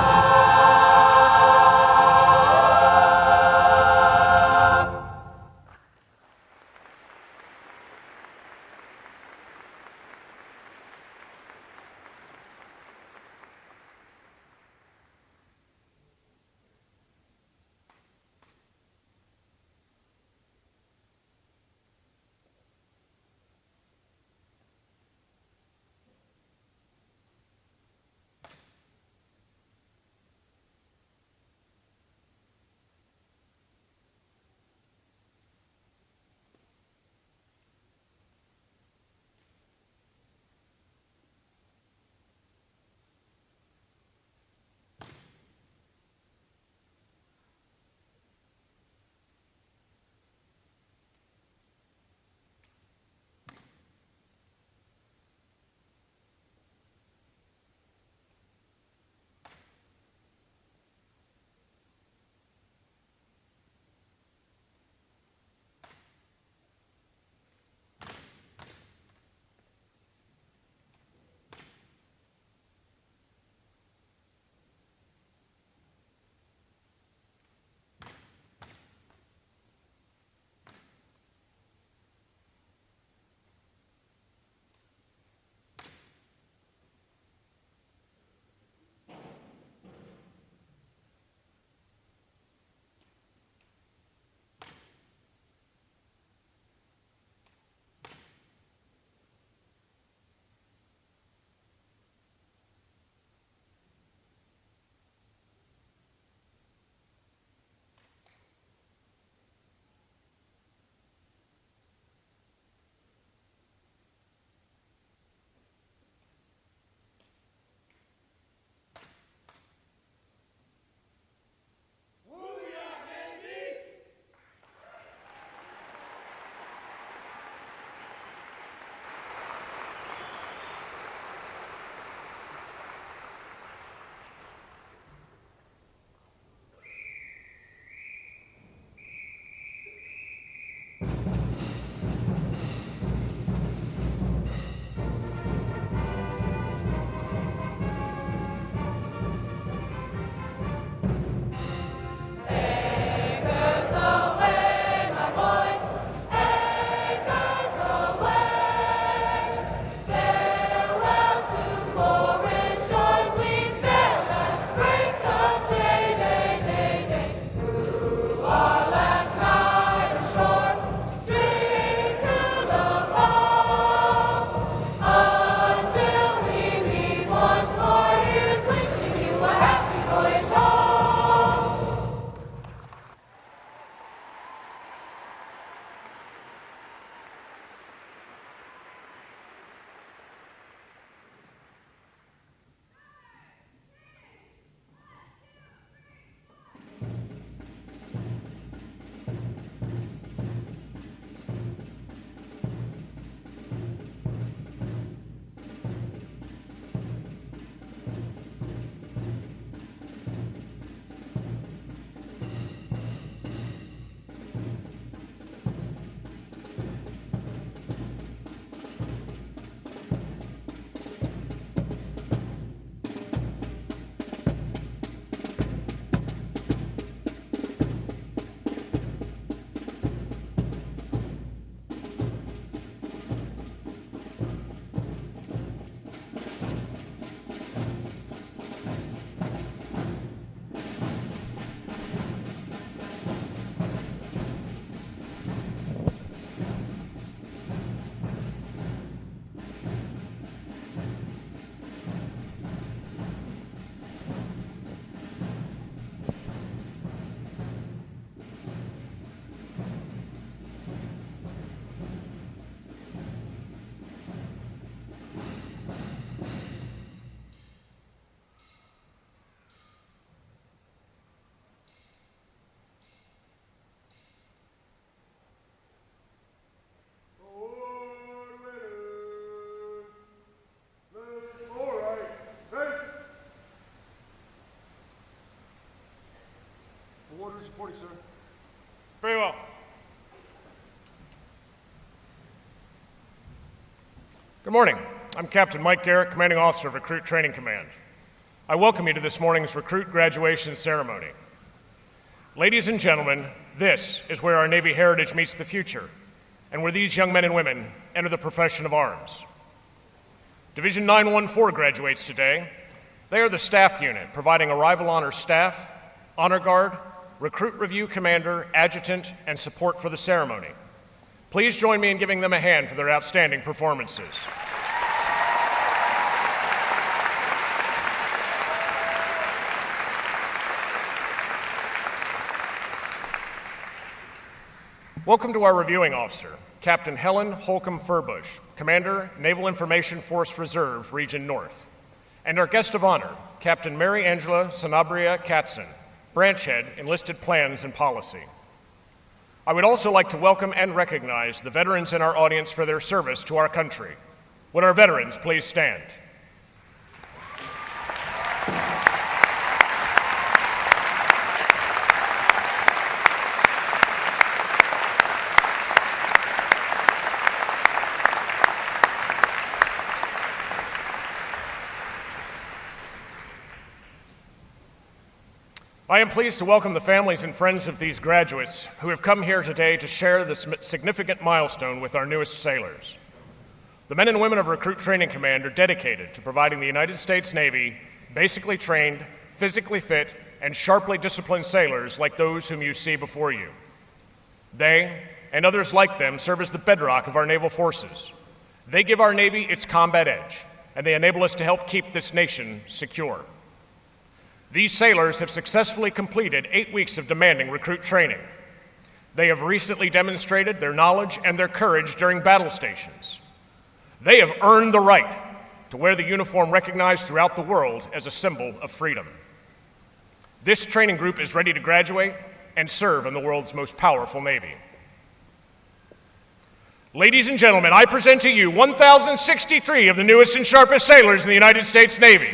S9: Service reporting, sir.
S7: Very well. Good morning. I'm Captain Mike Garrett, Commanding Officer of Recruit Training Command. I welcome you to this morning's recruit graduation ceremony. Ladies and gentlemen, this is where our Navy heritage meets the future, and where these young men and women enter the profession of arms. Division 914 graduates today. They are the staff unit, providing arrival honor staff, honor guard, recruit review commander, adjutant, and support for the ceremony. Please join me in giving them a hand for their outstanding performances. Welcome to our reviewing officer, Captain Helen Holcomb Furbush, Commander, Naval Information Force Reserve, Region North, and our guest of honor, Captain Mary Angela Sanabria Katzen, Branch Head, Enlisted Plans and Policy. I would also like to welcome and recognize the veterans in our audience for their service to our country. Would our veterans please stand? I am pleased to welcome the families and friends of these graduates who have come here today to share this significant milestone with our newest sailors. The men and women of Recruit Training Command are dedicated to providing the United States Navy basically trained, physically fit, and sharply disciplined sailors like those whom you see before you. They, and others like them, serve as the bedrock of our naval forces. They give our Navy its combat edge, and they enable us to help keep this nation secure. These sailors have successfully completed 8 weeks of demanding recruit training. They have recently demonstrated their knowledge and their courage during battle stations. They have earned the right to wear the uniform recognized throughout the world as a symbol of freedom. This training group is ready to graduate and serve in the world's most powerful Navy. Ladies and gentlemen, I present to you 1,063 of the newest and sharpest sailors in the United States Navy.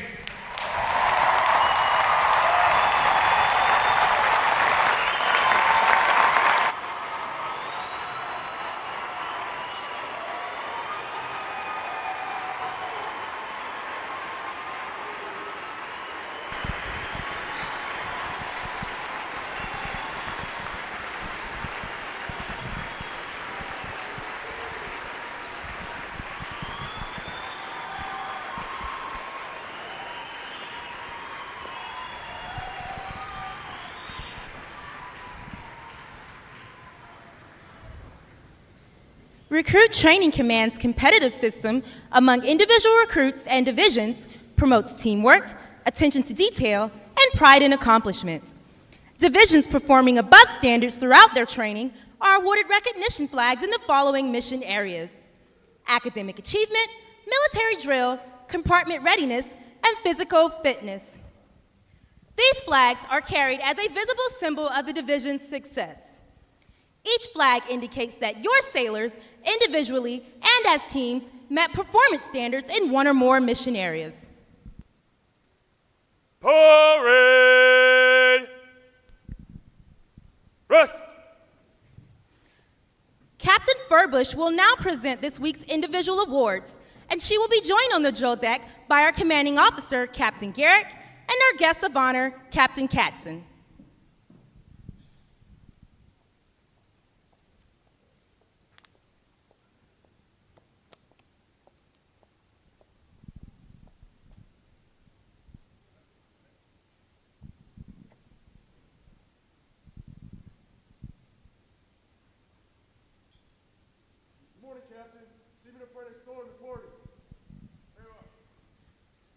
S1: Recruit Training Command's competitive system among individual recruits and divisions promotes teamwork, attention to detail, and pride in accomplishments. Divisions performing above standards throughout their training are awarded recognition flags in the following mission areas: academic achievement, military drill, compartment readiness, and physical fitness. These flags are carried as a visible symbol of the division's success. Each flag indicates that your sailors, individually and as teams, met performance standards in one or more mission areas.
S7: Parade! Rest!
S1: Captain Furbush will now present this week's individual awards, and she will be joined on the drill deck by our commanding officer, Captain Garrick, and our guest of honor, Captain Katzen.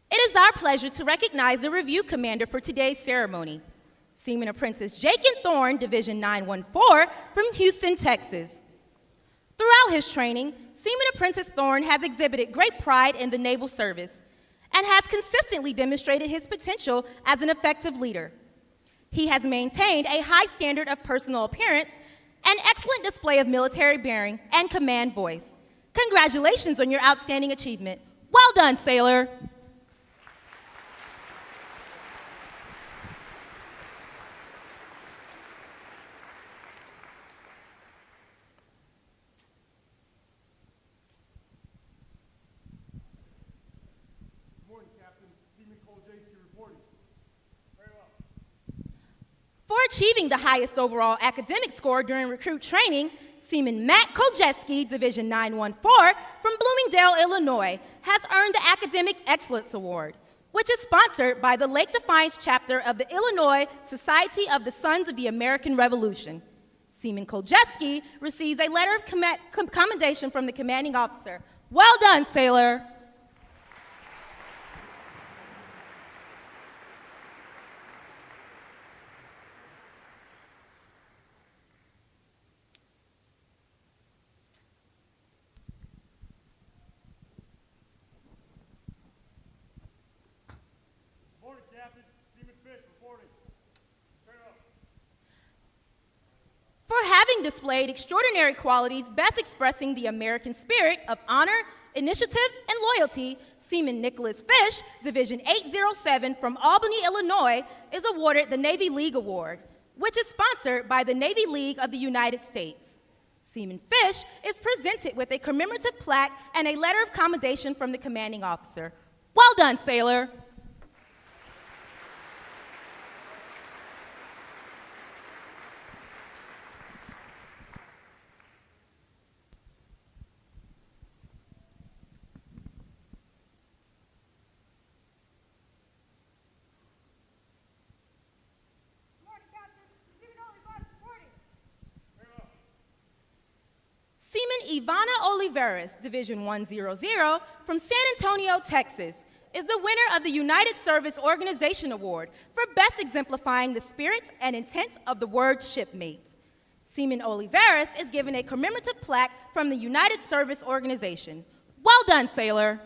S1: It is our pleasure to recognize the review commander for today's ceremony, Seaman Apprentice Jacob Thorne, Division 914 from Houston, Texas. Throughout his training, Seaman Apprentice Thorne has exhibited great pride in the naval service and has consistently demonstrated his potential as an effective leader. He has maintained a high standard of personal appearance and excellent display of military bearing and command voice. Congratulations on your outstanding achievement. Well done, sailor. For achieving the highest overall academic score during recruit training, Seaman Matt Kojeski, Division 914 from Bloomingdale, Illinois, has earned the Academic Excellence Award, which is sponsored by the Lake Defiance chapter of the Illinois Society of the Sons of the American Revolution. Seaman Kojeski receives a letter of commendation from the commanding officer. Well done, sailor. For having displayed extraordinary qualities best expressing the American spirit of honor, initiative, and loyalty, Seaman Nicholas Fish, Division 807 from Albany, Illinois, is awarded the Navy League Award, which is sponsored by the Navy League of the United States. Seaman Fish is presented with a commemorative plaque and a letter of commendation from the commanding officer. Well done, sailor. Seaman Ivana Oliveras, Division 100 from San Antonio, Texas, is the winner of the United Service Organization Award for best exemplifying the spirit and intent of the word shipmate. Seaman Oliveras is given a commemorative plaque from the United Service Organization. Well done, sailor.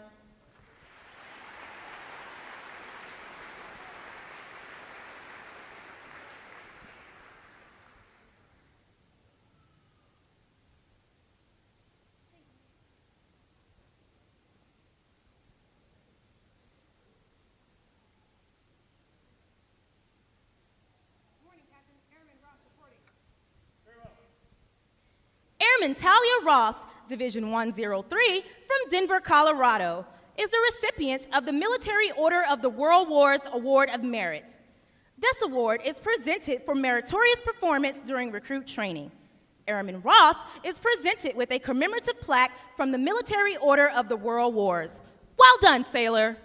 S1: Airman Talia Ross, Division 103 from Denver, Colorado, is the recipient of the Military Order of the World Wars Award of Merit. This award is presented for meritorious performance during recruit training. Airman Ross is presented with a commemorative plaque from the Military Order of the World Wars. Well done, sailor.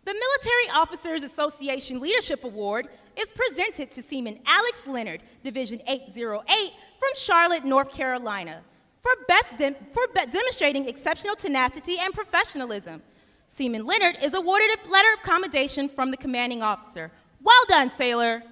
S1: The Military Officers Association Leadership Award is presented to Seaman Alex Leonard, Division 808 from Charlotte, North Carolina, for demonstrating exceptional tenacity and professionalism. Seaman Leonard is awarded a letter of commendation from the commanding officer. Well done, sailor.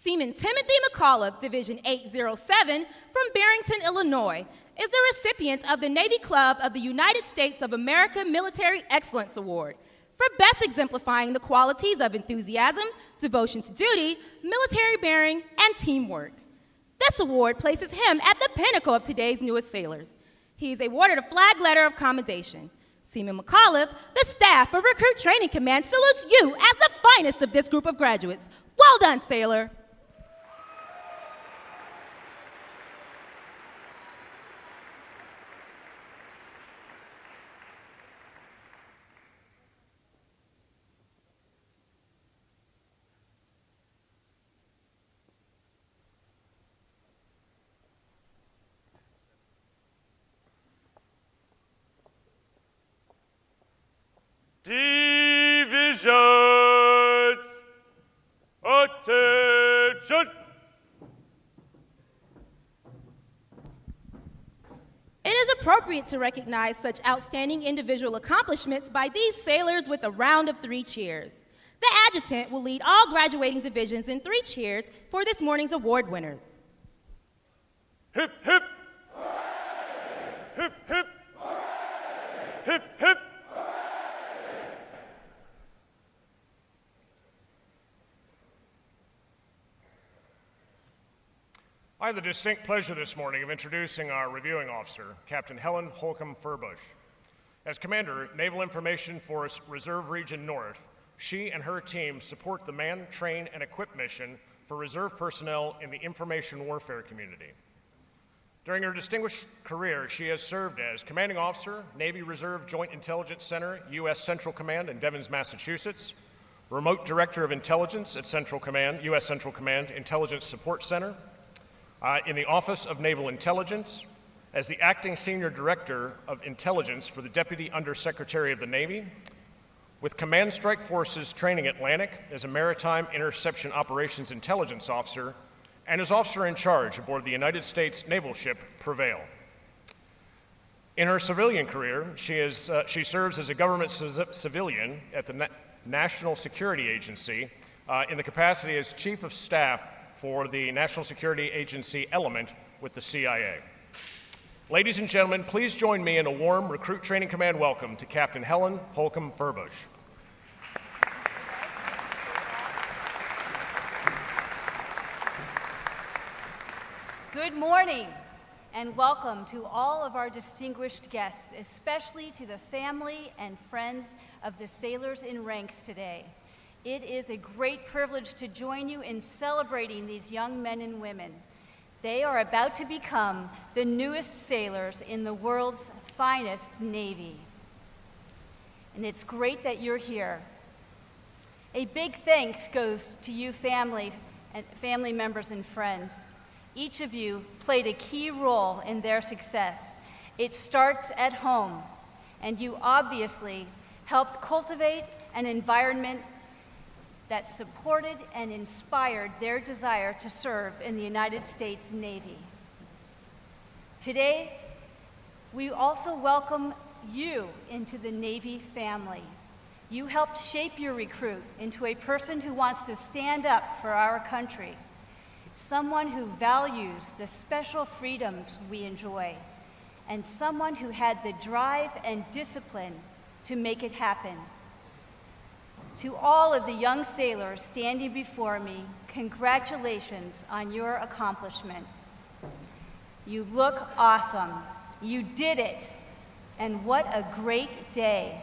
S1: Seaman Timothy McAuliffe, Division 807 from Barrington, Illinois, is the recipient of the Navy Club of the United States of America Military Excellence Award for best exemplifying the qualities of enthusiasm, devotion to duty, military bearing, and teamwork. This award places him at the pinnacle of today's newest sailors. He is awarded a flag letter of commendation. Seaman McAuliffe, the staff of Recruit Training Command salutes you as the finest of this group of graduates. Well done, sailor.
S12: Divisions, attention!
S1: It is appropriate to recognize such outstanding individual accomplishments by these sailors with a round of 3 cheers. The adjutant will lead all graduating divisions in 3 cheers for this morning's award winners.
S12: Hip, hip,
S7: Hip, hip. Hip, hip. I have the distinct pleasure this morning of introducing our reviewing officer, Captain Helen Holcomb Furbush. As Commander, Naval Information Force Reserve Region North, she and her team support the Man, Train, and Equip mission for reserve personnel in the information warfare community. During her distinguished career, she has served as Commanding Officer, Navy Reserve Joint Intelligence Center, U.S. Central Command in Devens, Massachusetts, Remote Director of Intelligence at Central Command, U.S. Central Command Intelligence Support Center, in the Office of Naval Intelligence, as the Acting Senior Director of Intelligence for the Deputy Undersecretary of the Navy, with Command Strike Forces Training Atlantic as a Maritime Interception Operations Intelligence Officer, and as Officer in Charge aboard the United States naval ship Prevail. In her civilian career, she serves as a government civilian at the National Security Agency in the capacity as Chief of Staff for the National Security Agency element with the CIA. Ladies and gentlemen, please join me in a warm Recruit Training Command welcome to Captain Helen Holcomb Furbush.
S12: Good morning, and welcome to all of our distinguished guests, especially to the family and friends of the sailors in ranks today. It is a great privilege to join you in celebrating these young men and women. They are about to become the newest sailors in the world's finest Navy. And it's great that you're here. A big thanks goes to you family members and friends. Each of you played a key role in their success. It starts at home, and you obviously helped cultivate an environment that supported and inspired their desire to serve in the United States Navy. Today, we also welcome you into the Navy family. You helped shape your recruit into a person who wants to stand up for our country, someone who values the special freedoms we enjoy, and someone who had the drive and discipline to make it happen. To all of the young sailors standing before me, congratulations on your accomplishment. You look awesome. You did it. And what a great day.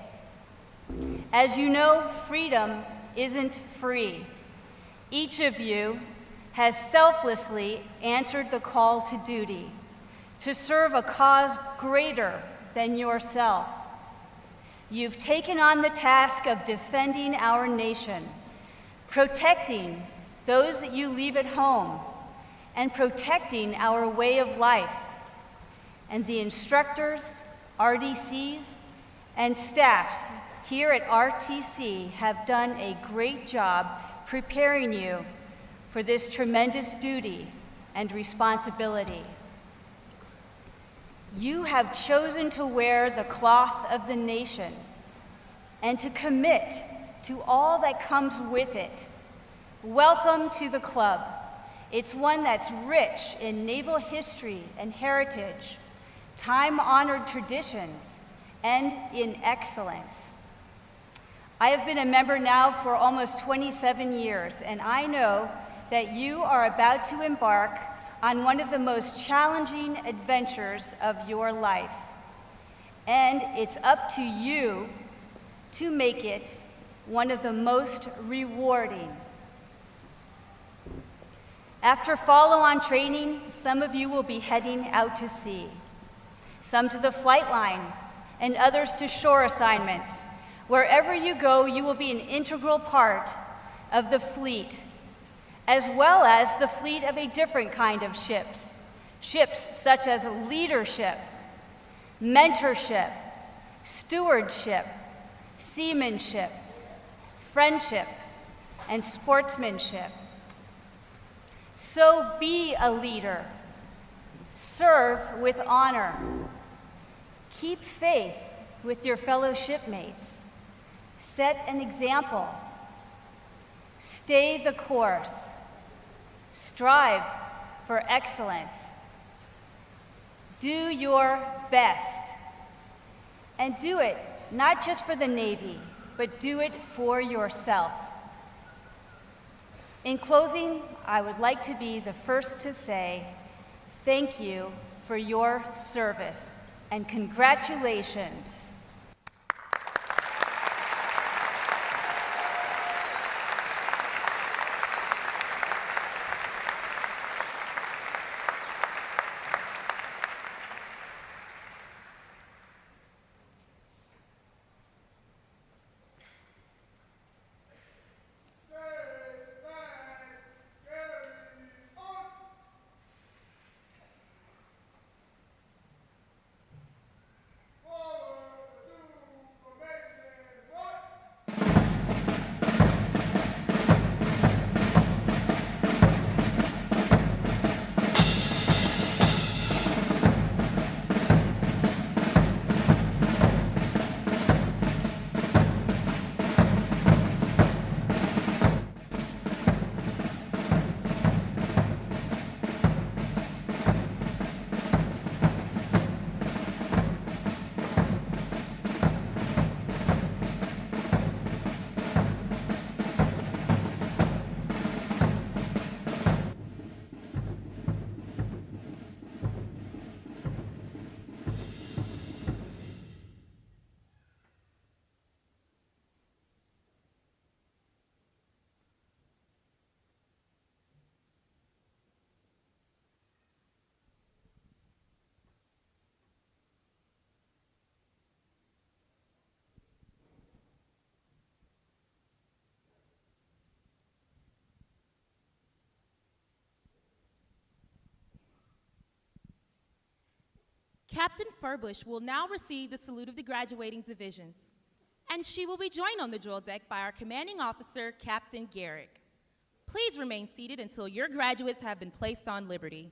S12: As you know, freedom isn't free. Each of you has selflessly answered the call to duty, to serve a cause greater than yourself. You've taken on the task of defending our nation, protecting those that you leave at home, and protecting our way of life. And the instructors, RTCs, and staffs here at RTC have done a great job preparing you for this tremendous duty and responsibility. You have chosen to wear the cloth of the nation and to commit to all that comes with it. Welcome to the club. It's one that's rich in naval history and heritage, time-honored traditions, and in excellence. I have been a member now for almost 27 years, and I know that you are about to embark on one of the most challenging adventures of your life. And it's up to you to make it one of the most rewarding. After follow-on training, some of you will be heading out to sea, some to the flight line, and others to shore assignments. Wherever you go, you will be an integral part of the fleet, as well as the fleet of a different kind of ships. Ships such as leadership, mentorship, stewardship, seamanship, friendship, and sportsmanship. So be a leader. Serve with honor. Keep faith with your fellow shipmates. Set an example. Stay the course. Strive for excellence. Do your best. And do it not just for the Navy, but do it for yourself. In closing, I would like to be the first to say thank you for your service and congratulations.
S1: Captain Furbush will now receive the salute of the graduating divisions, and she will be joined on the drill deck by our commanding officer, Captain Garrick. Please remain seated until your graduates have been placed on liberty.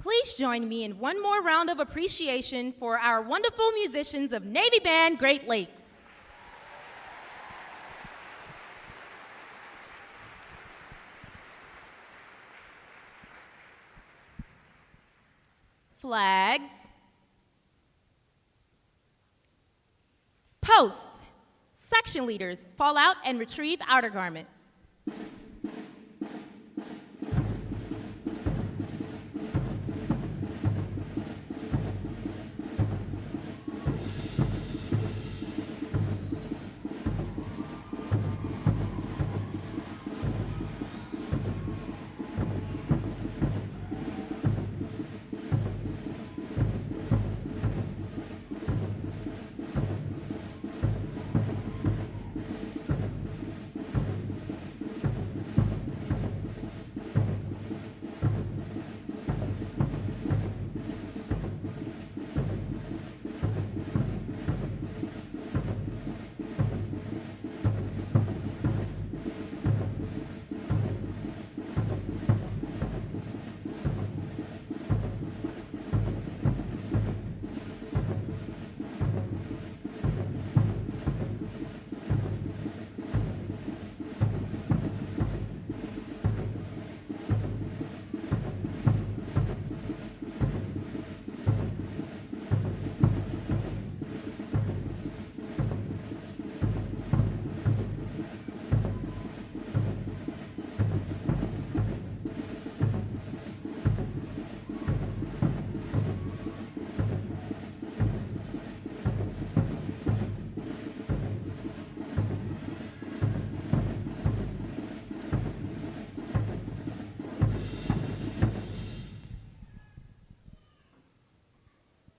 S1: please join me in one more round of appreciation for our wonderful musicians of Navy Band Great Lakes. Flags. Post. Section leaders, fall out and retrieve outer garments.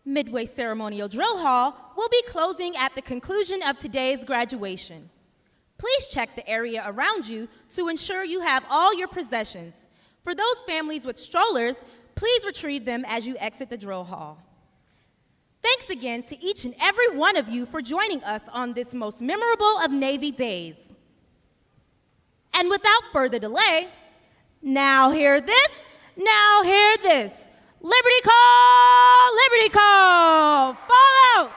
S1: Midway Ceremonial Drill Hall will be closing at the conclusion of today's graduation. Please check the area around you to ensure you have all your possessions. For those families with strollers, please retrieve them as you exit the drill hall. Thanks again to each and every one of you for joining us on this most memorable of Navy days. And without further delay, now hear this, now hear this. Liberty call, liberty call, follow.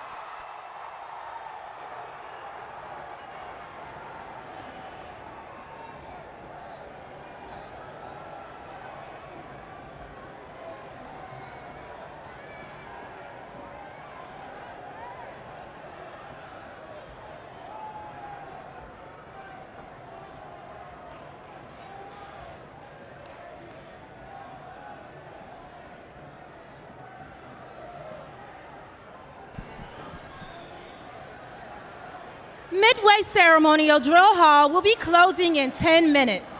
S1: Midway Ceremonial Drill Hall will be closing in 10 minutes.